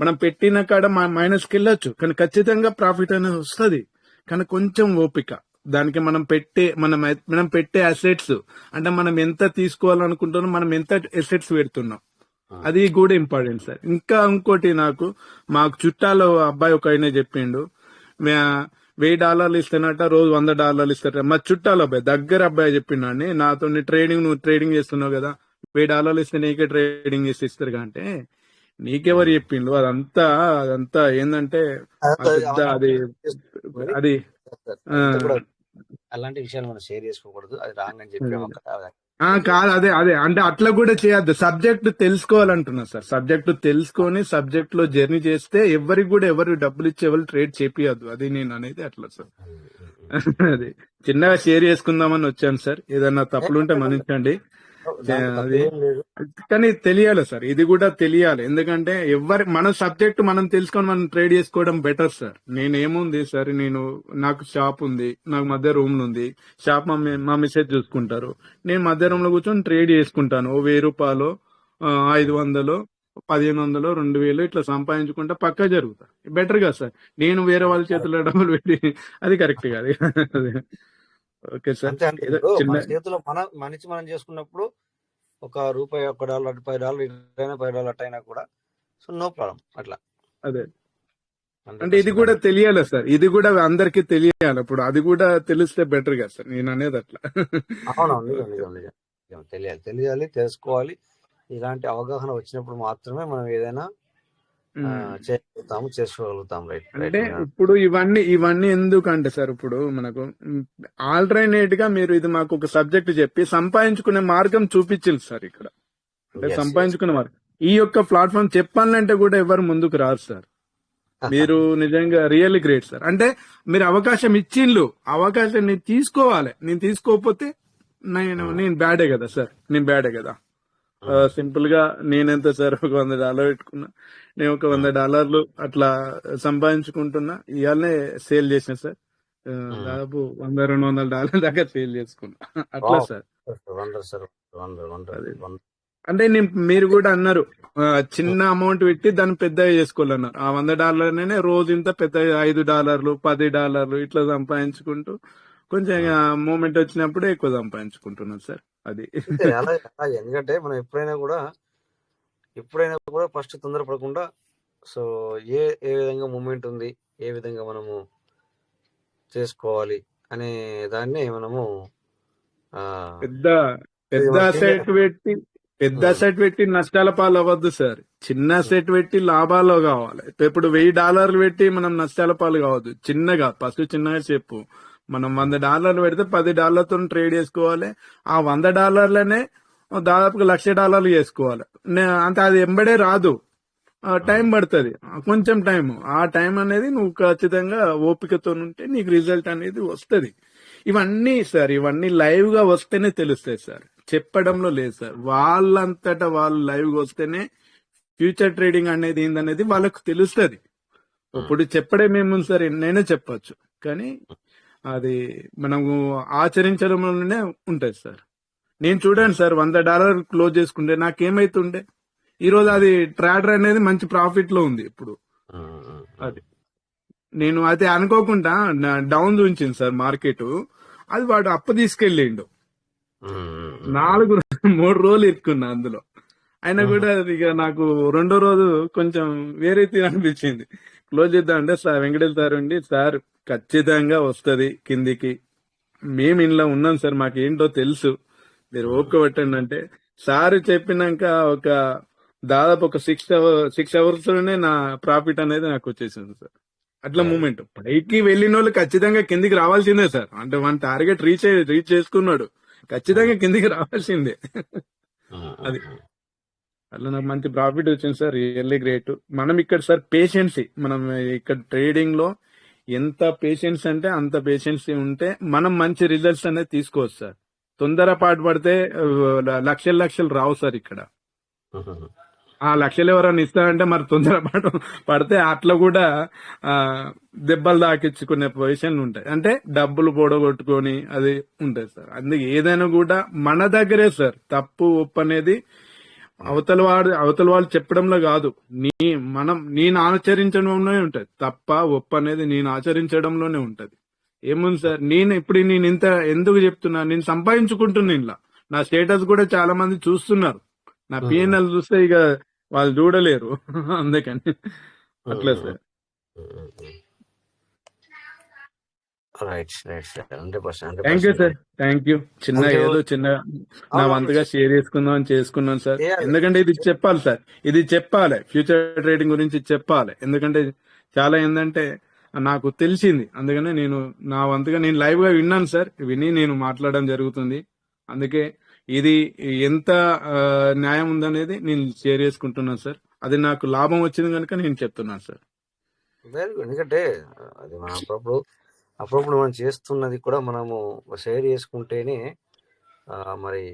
మనం పెట్టిన కాడ మైనస్కి వెళ్ళొచ్చు, కానీ ఖచ్చితంగా ప్రాఫిట్ అనేది వస్తుంది. కానీ కొంచెం ఓపిక దానికి మనం పెట్టే అసెట్స్ అంటే మనం ఎంత తీసుకోవాలనుకుంటున్నాం, మనం ఎంత అసెట్స్ పెడుతున్నాం, అది కూడా ఇంపార్టెంట్ సార్. ఇంకా ఇంకోటి మాకు చుట్టాలో అబ్బాయి ఒక ఆయన చెప్పిండు, $1000 ఇస్తానట, రోజు $100 ఇస్తారట. మా చుట్టాల అబ్బాయి దగ్గర అబ్బాయి చెప్పిండండి నాతో, నువ్వు ట్రేడింగ్ చేస్తున్నావు కదా, $1000 ఇస్తే నీకే ట్రేడింగ్ చేసి ఇస్తారు అంటే నీకెవరు చెప్పిండు? అదంతా ఏంటంటే అది అలాంటి విషయాలు మనం షేర్ చేసుకోకూడదు, అది రాంగ్ అని చెప్పి కాదు. అదే అంటే అట్లా కూడా చేయొద్దు. సబ్జెక్ట్ తెలుసుకోవాలంటున్నా సార్. సబ్జెక్ట్ తెలుసుకొని సబ్జెక్ట్ లో జర్నీ చేస్తే ఎవరు డబ్బులు ఇచ్చి ఎవరు ట్రేడ్ చేపియద్దు. అది నేను అనేది అట్లా సార్. అది చిన్నగా షేర్ చేసుకుందామని వచ్చాను సార్. ఏదన్నా తప్పులుంటే మన్నించండి. అది కానీ తెలియాలి సార్, ఇది కూడా తెలియాలి. ఎందుకంటే మన సబ్జెక్ట్ మనం తెలుసుకొని మనం ట్రేడ్ చేసుకోవడం బెటర్ సార్. నేనేముంది సార్, నాకు షాప్ ఉంది, నాకు మధ్య రూమ్ ఉంది, షాప్ మా మిస్సెస్ చూసుకుంటారు, నేను మధ్య రూమ్ లో కూర్చొని ట్రేడ్ చేసుకుంటాను. $1000 500 1500 2000 ఇట్లా సంపాదించుకుంటా పక్కా జరుగుతా. బెటర్ గా సార్. నేను వేరే వాళ్ళ చేతిలో డబ్బులు పెట్టి అది కరెక్ట్ కాదు. Okay sir. మన చేతిలో మనిషి మనం చేసుకున్నప్పుడు $1 $1 $10 $10 అయినా కూడా సో నో ప్రాబ్లం. అట్లా అదే అంటే ఇది కూడా తెలియాలి సార్, ఇది కూడా అందరికి తెలియాలి. అప్పుడు అది కూడా తెలిస్తే బెటర్ కదా సార్, నేను అనేది అట్లా. అవునవును, తెలియాలి, తెలుసుకోవాలి. ఇలాంటి అవగాహన వచ్చినప్పుడు మాత్రమే మనం ఏదైనా చేసుకోగలుగుతాం. రైట్. అంటే ఇప్పుడు ఇవన్నీ ఎందుకంటే సార్, ఇప్పుడు మనకు ఆల్టర్నేట్ గా మీరు ఇది మాకు ఒక సబ్జెక్ట్ చెప్పి సంపాదించుకునే మార్గం చూపించాలి సార్. ఇక్కడ అంటే సంపాదించుకునే మార్గం ఈ యొక్క ప్లాట్ఫామ్ చెప్పాలంటే కూడా ఎవరు ముందుకు రారు సార్. మీరు నిజంగా రియల్లీ గ్రేట్ సార్. అంటే మీరు అవకాశం ఇచ్చిండ్రు, అవకాశం నేను తీసుకోవాలి. నేను తీసుకోకపోతే నేను బ్యాడే కదా సార్, నేను బ్యాడే కదా. సింపుల్ గా నేనెంత సార్ ఒక $100 పెట్టుకున్నా, నేను ఒక $100 అట్లా సంపాదించుకుంటున్నా. ఇవాళనే సేల్ చేసిన సార్, దాదాపు $100-200 దాకా సేల్ చేసుకున్నా. అట్లా సార్. అంటే మీరు కూడా అన్నారు చిన్న అమౌంట్ పెట్టి దాన్ని పెద్దగా చేసుకోవాలన్నారు. ఆ $100 రోజు ఇంత పెద్ద $5 $10 ఇట్లా సంపాదించుకుంటూ కొంచెం మూమెంట్ వచ్చినప్పుడు ఎక్కువ సంపాదించుకుంటున్నాను సార్. అది ఎందుకంటే మనం ఎప్పుడైనా కూడా ఫస్ట్ తొందరపడకుండా సో ఏ విధంగా మూమెంట్ ఉంది, ఏ విధంగా మనము చేసుకోవాలి అనే దాన్ని మనము పెద్ద సెట్ పెట్టి నష్టాల పాలు అవ్వద్దు సార్. చిన్న సెట్ పెట్టి లాభాలు కావాలి. ఇప్పుడు $1000 పెట్టి మనం నష్టాల పాలు కావద్దు. చిన్నగా ఫస్ట్ చిన్నగా చెప్పు. మనం $100 పెడితే $10తో ట్రేడ్ చేసుకోవాలి. ఆ $100 దాదాపుగా $1,00,000 చేసుకోవాలి. అంటే అది ఎంబడే రాదు, టైం పడుతుంది, కొంచెం టైం. ఆ టైం అనేది నువ్వు ఖచ్చితంగా ఓపికతో ఉంటే నీకు రిజల్ట్ అనేది వస్తుంది. ఇవన్నీ లైవ్ గా వస్తేనే తెలుస్తాయి సార్, చెప్పడంలో లేదు సార్. వాళ్ళంతటా వాళ్ళు లైవ్ గా వస్తేనే ఫ్యూచర్ ట్రేడింగ్ అనేది ఏందనేది వాళ్ళకు తెలుస్తుంది. ఇప్పుడు చెప్పడం ఏముంది సార్, ఎన్నైనా చెప్పచ్చు, కానీ అది మనము ఆచరించడంలోనే ఉంటుంది సార్. నేను చూడండి సార్, $100 క్లోజ్ చేసుకుంటే నాకేమైతుండే ఈ రోజు అది ట్రాడర్ అనేది మంచి ప్రాఫిట్ లో ఉంది ఇప్పుడు. అది నేను అయితే అనుకోకుండా డౌన్ చూపించింది సార్ మార్కెట్. అది వాడు అప్పు తీసుకెళ్ళిండు, 3 రోజులు ఇరుక్కున్నా అందులో. అయినా కూడా ఇక నాకు రెండో రోజు కొంచెం వేరే అనిపించింది, క్లోజ్ చేద్దాం అంటే సార్ వెంకటేష్ సార్ ఉండి, సార్ ఖచ్చితంగా వస్తుంది కిందికి మేము ఇంట్లో ఉన్నాం సార్, మాకేంటో తెలుసు, మీరు ఓపిక పట్టండి అంటే సార్ చెప్పినాక ఒక దాదాపు ఒక 6 అవర్స్ లోనే నా ప్రాఫిట్ అనేది నాకు వచ్చేసింది సార్. అట్లా మూమెంట్ పైకి వెళ్ళిన వాళ్ళు ఖచ్చితంగా కిందికి రావాల్సిందే సార్. అంటే మన టార్గెట్ రీచ్ చేసుకున్నాడు, ఖచ్చితంగా కిందికి రావాల్సిందే. అది అట్లా నాకు మంచి ప్రాఫిట్ వచ్చింది సార్, రియల్లీ గ్రేట్. మనం ఇక్కడ సార్ పేషెన్సీ, మనం ఇక్కడ ట్రేడింగ్ లో ఎంత పేషెన్స్ అంటే అంత పేషెన్సీ ఉంటే మనం మంచి రిజల్ట్స్ అనేది తీసుకోవచ్చు సార్. తొందరపాటు పడితే లక్షలు రావు సార్ ఇక్కడ. ఆ లక్షలు ఎవరైనా ఇస్తారంటే మరి తొందరపాటు పడితే అట్లా కూడా దెబ్బలు తాకించుకునే పొజిషన్లు ఉంటాయి, అంటే డబ్బులు పొడగొట్టుకొని అది ఉంటాయి సార్. అందుకే ఏదైనా కూడా మన దగ్గరే సార్ తప్పు ఒప్పు అనేది అవతల వాళ్ళు చెప్పడంలో కాదు, నేను ఆచరించడంలోనే ఉంటది. తప్ప ఒప్పు అనేది నేను ఆచరించడంలోనే ఉంటది. ఏముంది సార్, నేను ఇంత ఎందుకు చెప్తున్నా, నేను సంపాదించుకుంటున్నా ఇలా. నా స్టేటస్ కూడా చాలా మంది చూస్తున్నారు, నా పిఎన్ఎల్ చూస్తే ఇక వాళ్ళు చూడలేరు. అందుకని అట్లా sir. Thank you sir, thank you. ఏదో చిన్న నా వంతుగా షేర్ చేసుకున్నాను సార్. ఎందుకంటే ఇది చెప్పాలి సార్, ఇది చెప్పాలి, ఫ్యూచర్ ట్రేడింగ్ గురించి చెప్పాలి. ఎందుకంటే చాలా ఏంటంటే నాకు తెలిసింది, అందుకనే నేను నా వంతుగా నేను లైవ్ గా విన్నాను సార్, విని నేను మాట్లాడడం జరుగుతుంది. అందుకే ఇది ఎంత న్యాయం ఉందనేది నేను షేర్ చేసుకుంటున్నాను సార్. అది నాకు లాభం వచ్చింది కనుక నేను చెప్తున్నాను సార్. Very good. ఎందుకంటే అది మన అప్పుడప్పుడు మనం చేస్తున్నది కూడా మనము షేర్ చేసుకుంటేనే మరి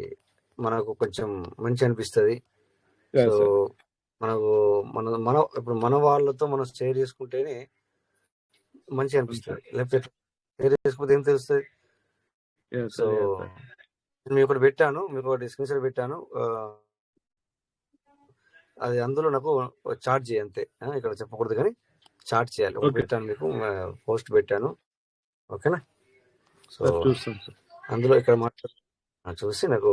మనకు కొంచెం మంచి అనిపిస్తుంది. సో మనకు ఇప్పుడు మన వాళ్ళతో మనం షేర్ చేసుకుంటేనే మంచి అనిపిస్తుంది, లేకపోతే షేర్ చేసుకోకపోతే ఏం తెలుస్తుంది. సో నేను ఒకటి పెట్టాను, మీకు ఒకటి స్క్రీన్ షాట్ పెట్టాను, అది అందులో నాకు చార్ట్ చేయి అంతే, ఇక్కడ చెప్పకూడదు కానీ చార్ట్ చేయాలి. ఒకటి పెట్టాను, మీకు పోస్ట్ పెట్టాను, ఓకేనా? సో అందులో ఇక్కడ చూసి నాకు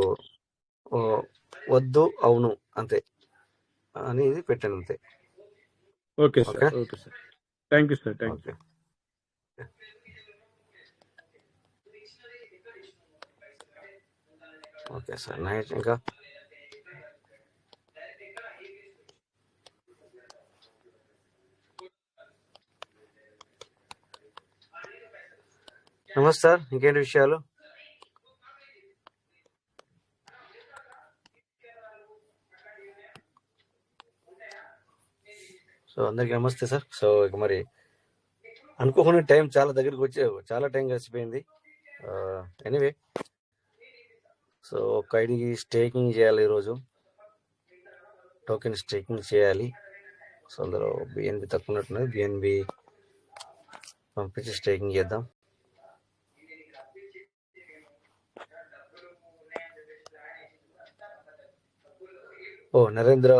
వద్దు అవును అంతే అనేది పెట్టాను అంతే. Okay sir, okay sir, thank you sir, thank you. Okay sir, night ఇంకా నమస్తే సార్, ఇంకేంటి విషయాలు? సో అందరికి నమస్తే సార్. సో ఇక మరి అనుకోకుండా టైం చాలా దగ్గరికి చాలా టైం గడిచిపోయింది. ఎనీవే, సో ఒక ఐడికి స్టేకింగ్ చేయాలి ఈరోజు, టోకెన్ స్టేకింగ్ చేయాలి. సో అందులో బిఎన్బి తక్కువ ఉన్నట్టున్నది, బిఎన్బి పంపించి స్టేకింగ్ చేద్దాం. Narendra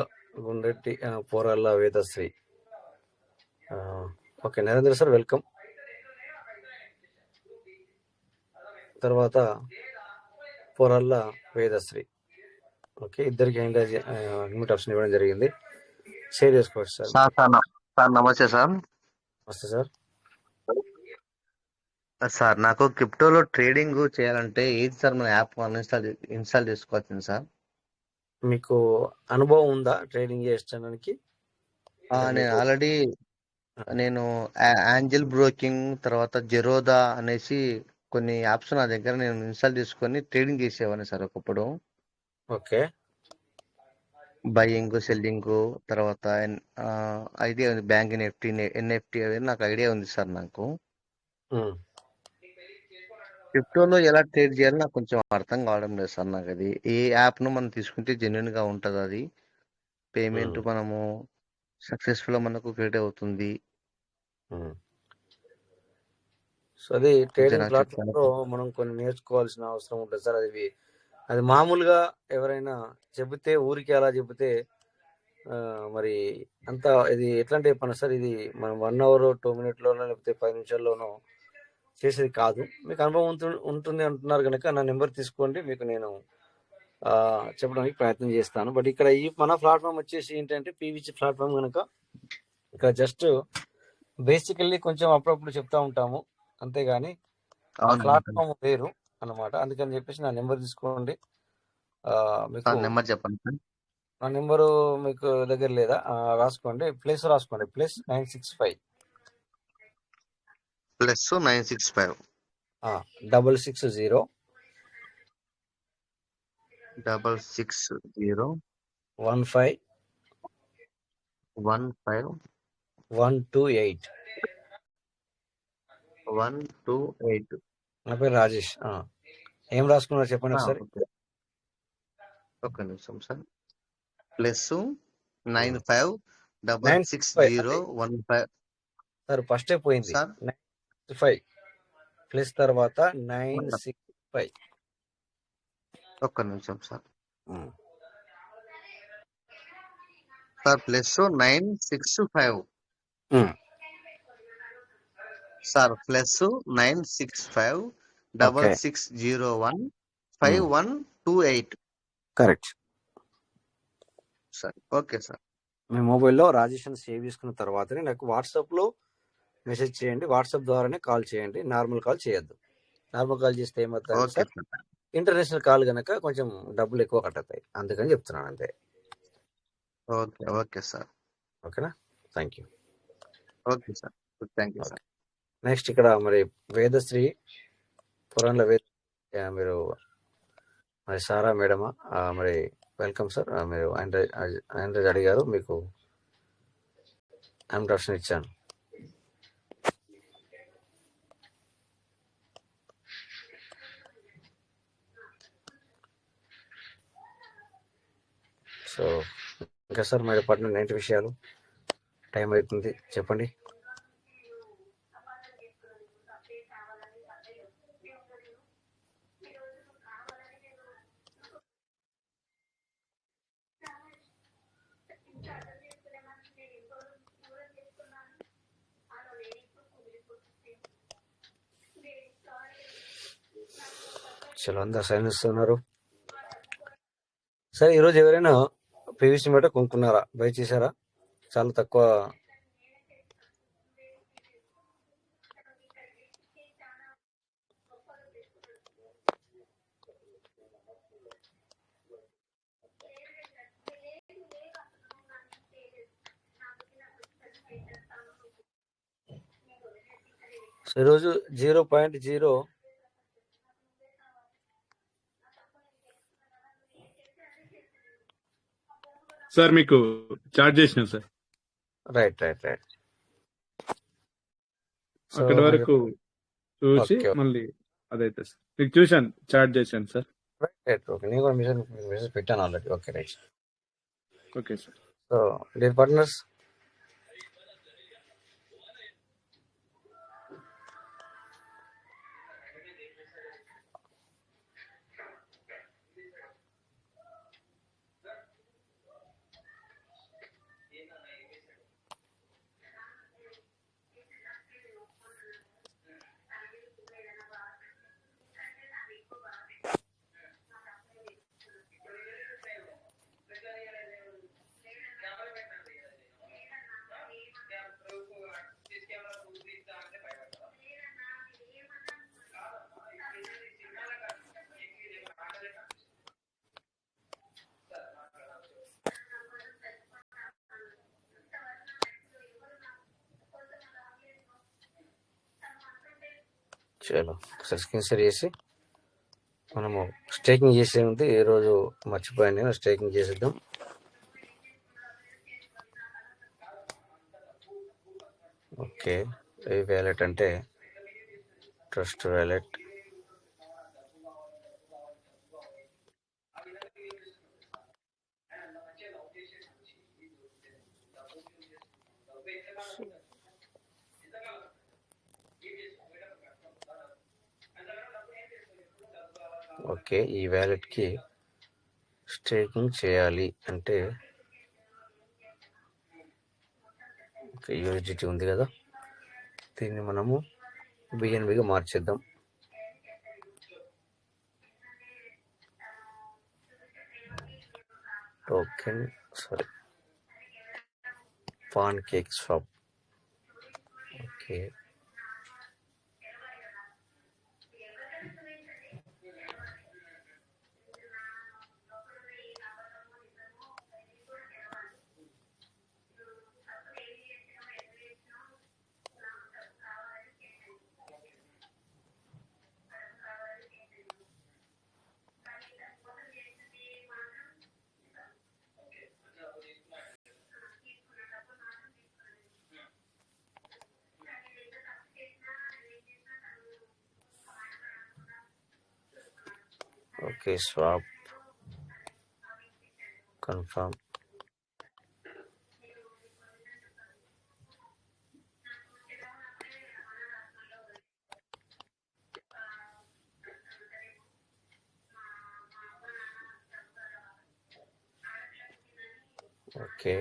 Gundreddy Poralla Vedasri. Okay Narendra sir, welcome. తర్వాత పోరాళ్ళ వేదశ్రీ. ఓకే, ఇద్దరికి ఇన్విట్ ఆప్షన్ ఇవ్వడం జరిగింది, షేర్ చేసుకోవచ్చు సార్. సార్ నమస్తే సార్. నమస్తే సార్. సార్ నాకు క్రిప్టోలో ట్రేడింగ్ చేయాలంటే ఏది సార్ మన యాప్ ఇన్స్టాల్ చేసుకోవచ్చు సార్? మీకు అనుభవం ఉందా ట్రేడింగ్ చేయడానికి? నేను ఆల్రెడీ యాంజల్ బ్రోకింగ్, తర్వాత జెరోదా అనేసి కొన్ని యాప్స్ నా దగ్గర నేను ఇన్స్టాల్ చేసుకొని ట్రేడింగ్ చేసేవాడిని సార్ ఒకప్పుడు. ఓకే, బయింగ్ సెల్లింగ్, తర్వాత ఐడియా ఉంది, బ్యాంక్ ఎన్ఎఫ్టీ అనేది నాకు ఐడియా ఉంది సార్. నాకు క్రిప్టోలో ఎలా ట్రేడ్ చేయాలో నాకు కొంచెం అర్థం కావడం లేదు సార్. నాకు అది ఏ యాప్ ను మనం తీసుకుంటే జెన్యున్ గా ఉంటది, అది పేమెంట్ మనము సక్సెస్ఫుల్ మనకు క్రియేట్ అవుతుంది. సో అది ట్రేడింగ్ ప్లాట్ఫామ్ లో మనం కొన్ని నేర్చుకోవాల్సిన అవసరం ఉంటుంది సార్. అది మామూలుగా ఎవరైనా చెబితే, ఊరికి అలా చెబితే మరి అంత ఇది ఎట్లా అంటే చెప్పండి సార్, ఇది మనం 1 hour 2 minutes లోనో లేకపోతే 10 నిమిషాల్లోనో చేసేది కాదు. మీకు అనుభవం ఉంటుంది అంటున్నారు కనుక నా నెంబర్ తీసుకోండి, మీకు నేను చెప్పడానికి ప్రయత్నం చేస్తాను. బట్ ఇక్కడ ఈ మన ప్లాట్ఫామ్ వచ్చేసి ఏంటంటే పీవీసీ ప్లాట్ఫామ్ కనుక ఇక్కడ జస్ట్ బేసికల్లీ కొంచెం అప్పుడప్పుడు చెప్తా ఉంటాము, అంతేగాని ఆ అవును. ప్లాట్ఫామ్ వేరు అన్నమాట. అందుకని చెప్పేసి నా నెంబర్ తీసుకోండి. మీకు సార్ నెంబర్ చెప్పండి సార్. నా నెంబరు మీకు దగ్గర లేదా? రాసుకోండి. రాసుకోండి. +965 +965 660 660 15 15 128. 128. నా పేరు రాజేష్. ఏం రాసుకున్నారు చెప్పండి ఒకసారి. ఓకే, ఒక్క నిమిషం సార్. +95 660 15. సార్ ఫస్టే పోయింది. సార్ 965 ప్లస్ తర్వాత 965. ఒక్క నిమిషం సార్. Sir +965 sir +965 6601 5128. Correct. Sir okay sir. మీ మొబైల్లో రాజేష్ అని సేవ్ చేసుకున్న తర్వాతనే నాకు వాట్సాప్లో మెసేజ్ చేయండి. వాట్సాప్ ద్వారానే కాల్ చేయండి. నార్మల్ కాల్ చేయొద్దు. నార్మల్ కాల్ చేస్తే ఏమవుతుంది okay sir, sir. International call కనుక కొంచెం డబ్బులు ఎక్కువ కట్ అవుతాయి. అందుకని చెప్తున్నాను అంతే. Okay okay sir. ఓకేనా? Thank you. Okay sir. Thank you sir. Next ఇక్కడ మరి వేదశ్రీ పురాణల మీరు మరి సారా మేడమా? మరి వెల్కమ్ సార్. మీరు ఆండ్రాయిడ్ అడిగారు, మీకు ఆండ్రాయిడ్ ఆప్షన్ ఇచ్చాను. సో ఇంకా సార్ మరి పట్టిన 90 విషయాలు టైం అవుతుంది, చెప్పండి. చలో అందరు సైలెన్స్ ఉన్నారు. సార్ ఈరోజు ఎవరైనా పీవీసీ మీటర్ కొనుక్కున్నారా? బై చేశారా? చాలా తక్కువ. సో ఈరోజు 0.0 సార్ మీకు చార్జ్ చేసిన సార్. రైట్. అక్కడి వరకు చూసి ఓకే. మళ్ళీ అదైతే సార్ మీకు చూశాను, చార్జ్ చేశాను సార్. రైట్. ఓకే, నేను కూడా మెసేజ్ పెట్టాను already. Okay right. Okay sir. So dear partners, చలో ఒకసారి స్క్రీన్ షేర్ చేసి మనము స్టేకింగ్ చేసే ఉంది. ఈ రోజు మర్చిపోయాను నేను, స్టేకింగ్ చేసేద్దాం. ఓకే, ఏ వ్యాలెట్ అంటే ట్రస్ట్ వ్యాలెట్. ఓకే, ఈ వ్యాలెట్కి స్టేకింగ్ చేయాలి అంటే యూఎస్డిటీ ఉంది కదా, దీన్ని మనము బిఎన్బిగా మార్చేద్దాం. Token PancakeSwap. Okay, okay, swap confirm. Okay,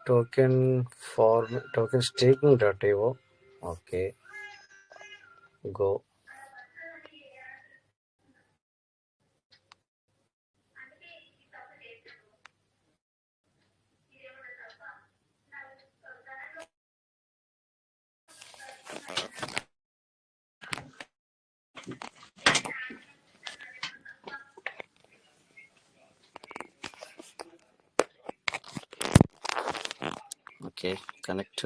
token స్టేకింగ్.io. Okay, go. Okay, connect.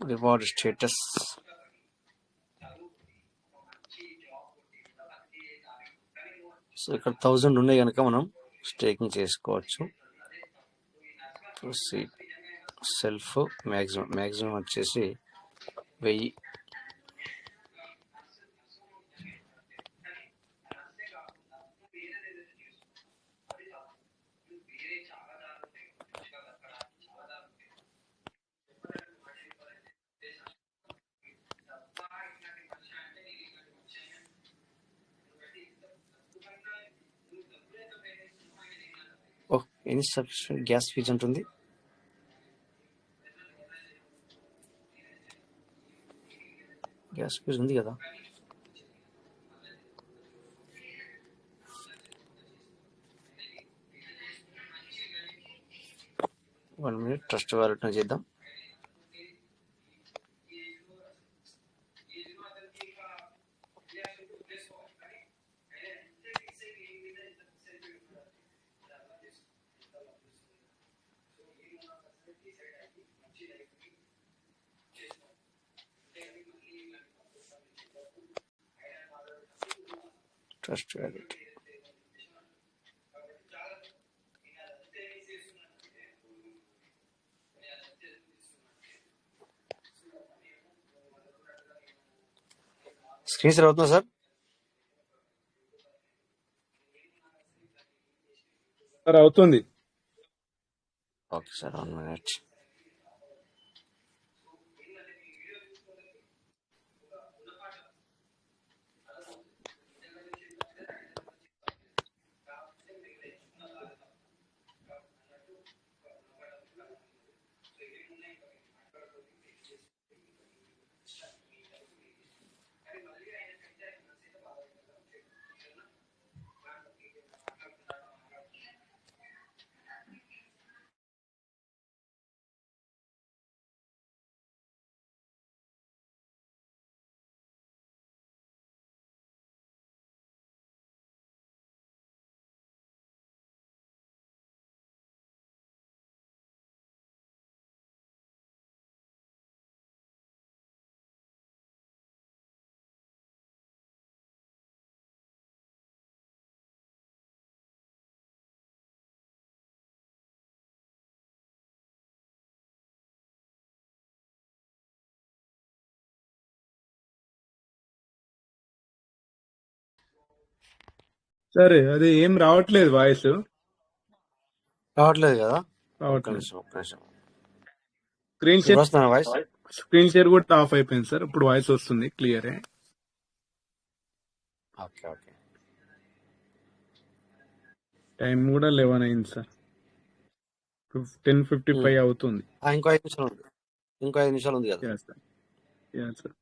Reward status. So ఇక్కడ 1000 ఉన్నాయి కనుక మనం స్టేకింగ్ చేసుకోవచ్చు. సెల్ఫ్ మ్యాక్సిమం వచ్చేసి 1000. ఎనీ సఫిషియెంట్ గ్యాస్ ఫీజ్ ఉంటుంది. గ్యాస్ ఫీజ్ ఉంది కదా. వన్ మినిట్, ట్రస్ట్ వాలెట్ చేద్దాం. Trust wallet. స్క్రీన్ షేర్ అవుతుందా సార్? సార్ అవుతుంది. Okay sir, 1 minute. సరే, అది ఏం రావట్లేదు వాయిస్. రావట్లేదు కదా. ఒక్క రావట్లేదు. నిమిషం. స్క్రీన్ ఇప్పుడు షేర్ వస్తున్నా వాయిస్. స్క్రీన్ షేర్ కూడా ఆఫ్ అయిపోయింది సార్. ఇప్పుడు వాయిస్ వస్తుంది క్లియరే. ఓకే. టైం కూడా 11 అయింది సార్. 10:55 అవుతుంది. ఇంకో 5 నిమిషాలు ఉంది. ఇంకో 5 నిమిషాలు ఉంది కదా. Yeah sir. Yeah sir.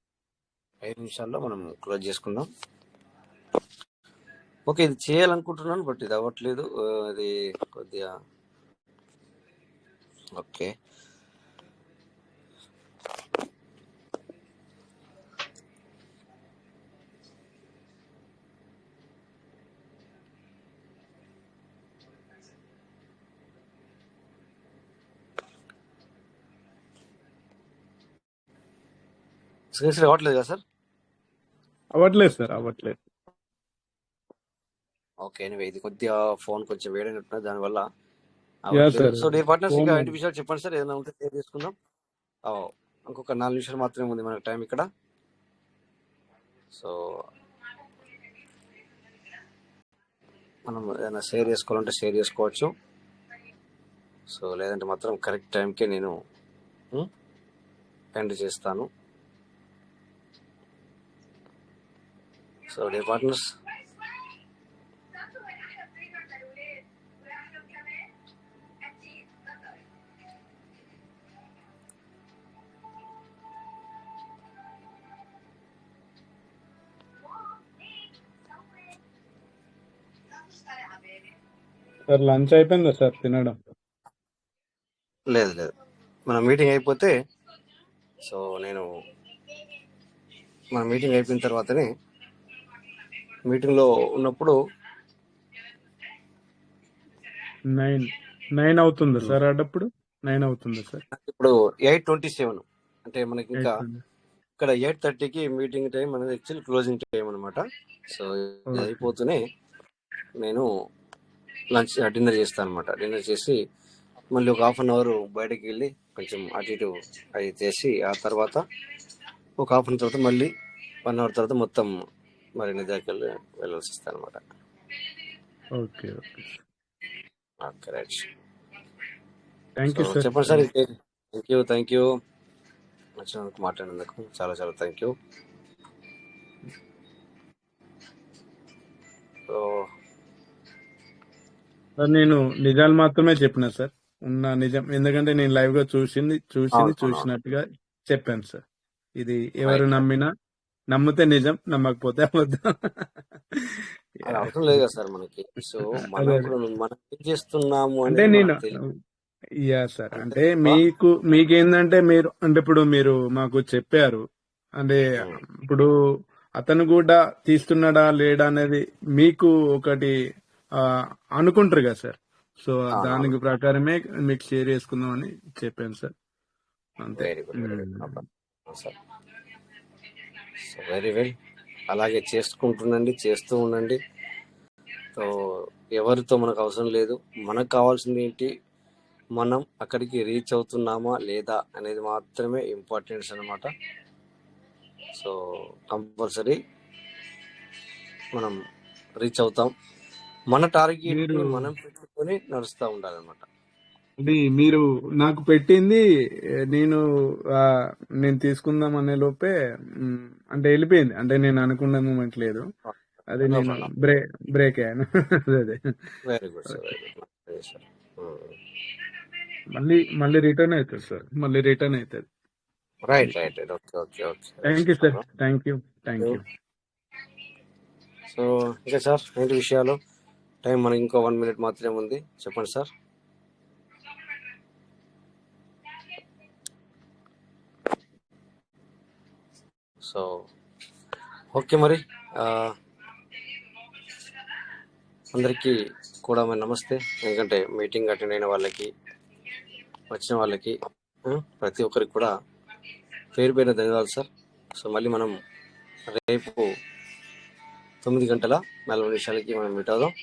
5 నిమిషాల్లో మనం క్లోజ్ చేసుకుందాం. ఓకే, ఇది చేయాలనుకుంటున్నాను బట్ ఇది అవ్వట్లేదు. అది కొద్దిగా ఓకే. స్క్రీన్ షేర్ అవ్వట్లేదు కదా సార్? అవ్వట్లేదు సార్, అవ్వట్లేదు. ఓకే, ఎనివే ఇది కొద్దిగా ఫోన్ కొంచెం వేడైనట్టున్నా దానివల్ల యా అవ్వట్లేదు. సార్. సో డియర్ పార్ట్నర్స్, ఇంకా ఫోన్ 5 నిమిషాలు చెప్పండి సార్, ఏదైనా ఉంటే షేర్ చేసుకుందాం. ఇంకొక 4 నిమిషాలు మాత్రమే ఉంది మనకు టైం ఇక్కడ. సో మనం ఏదైనా షేర్ చేసుకోవాలంటే షేర్ చేసుకోవచ్చు. సో లేదంటే మాత్రం కరెక్ట్ టైంకే నేను ఎండ్ చేస్తాను. So dear partners, sir lunch అయిపోయిందా సార్ తినడం? లేదు లేదు, మన మీటింగ్ అయిపోతే, సో నేను మన మీటింగ్ అయిపోయిన తర్వాతనే, మీటింగ్లో ఉన్నప్పుడు 9 అవుతుందా సార్? అడప్పుడు 9 అవుతుందా సార్? ఇప్పుడు 8:27 అంటే మనకి ఇంకా 8:20. ఇక్కడ 8:30కి మీటింగ్ టైం అనేది యాక్చువల్లీ క్లోజింగ్ టైం అనమాట. సో ఇది అయిపోతూనే నేను డిన్నర్ చేస్తాను అనమాట. డిన్నర్ చేసి మళ్ళీ ఒక 1/2 అవర్ బయటకు వెళ్ళి కొంచెం అటు ఇటు అది చేసి, ఆ తర్వాత ఒక 1/2 అవర్ తర్వాత మళ్ళీ 1 అవర్ తర్వాత మొత్తం మరి నిద్రకి వెళ్ళాల్సి వస్తాను అనమాట. Okay okay. Okay right. Thank so you sir. చెప్పండి సార్. థ్యాంక్ యూ వచ్చినందుకు, మాట్లాడినందుకు చాలా చాలా థ్యాంక్ యూ. సో సార్ నేను నిజాలు మాత్రమే చెప్పిన సార్, ఉన్న నిజం. ఎందుకంటే నేను లైవ్ గా చూసినట్టుగా చెప్పాను సార్. ఇది ఎవరు నమ్మినా నమ్మితే నిజం, నమ్మకపోతే అబద్ధం. అది అవసరం లేదు కదా సార్ మనకి. సో మనం ఏం చేస్తున్నాము అంటే అనేది నేను మనకు తెలియదు. Yeah sir. అంటే మీకేందంటే మీరు అంటే ఇప్పుడు మీరు మాకు చెప్పారు అంటే ఇప్పుడు అతను కూడా తీస్తున్నాడా లేడా అనేది మీకు ఒకటి అనుకుంటారు కదా సార్. సో దానికి ప్రకారమే మీకు షేర్ చేసుకుందామని చెప్పాను సార్, అంతే. Very good, very good sir. So very well, అలాగే చేసుకుంటుండండి, చేస్తూ ఉండండి. సో ఎవరితో మనకు అవసరం లేదు. మనకు కావాల్సింది ఏంటి, మనం అక్కడికి రీచ్ అవుతున్నామా లేదా అనేది మాత్రమే ఇంపార్టెన్స్ అనమాట. సో కంపల్సరీ మనం రీచ్ అవుతాం. మన టార్గెట్ మనం పెట్టుకొని నడుస్తూ ఉండాలన్నమాట. అది మీరు నాకు పెట్టింది నేను తీసుకుందాం అనే లోపే అంటే వెళ్ళిపోయింది. అంటే నేను అనుకున్న మూమెంట్ లేదు, అది నేను బ్రేక్ అయ్యాను. అదే very good sir, very good sir. మళ్ళీ రిటర్న్ అవుతుంది సార్, మళ్ళీ రిటర్న్ అవుతుంది. Right right right. Okay okay okay. Thank you sir, thank you. So ఇంకా సార్ ఏంటి విషయాలు? టైం మనకి ఇంకో 1 minute మాత్రమే ఉంది. చెప్పండి సార్. సో ఓకే, మరి అందరికీ కూడా మరి నమస్తే. ఎందుకంటే మీటింగ్ అటెండ్ అయిన వాళ్ళకి, వచ్చిన వాళ్ళకి, ప్రతి ఒక్కరికి కూడా పేరు పేరున ధన్యవాదాలు సార్. సో మళ్ళీ మనం రేపు 9:40 మనం మీట్ అవుదాం.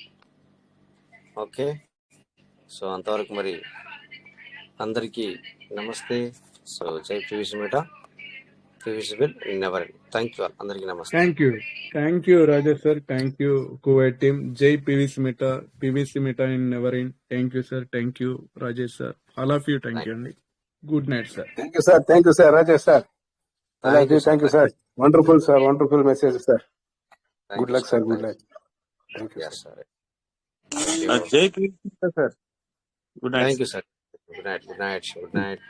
ఓకే, సో అంతవరకు మరి అందరికీ నమస్తే. సో జై పివిసి మీట, PVC will never. Thank you అందరికీ నమస్తే. Thank you Rajesh sir, thank you Kuwait team. జై పివిసి మీట in never in. Thank you sir, thank you Rajesh sir, all of you. Thank you అండి. Good night sir. Thank you sir Rajesh sir. Thank you sir. Wonderful sir, wonderful message sir. Good luck sir, good luck. Thank you sir. Okay bro. జై Krishna sir. Good night. Thank you sir. Good night. Good night. Good night.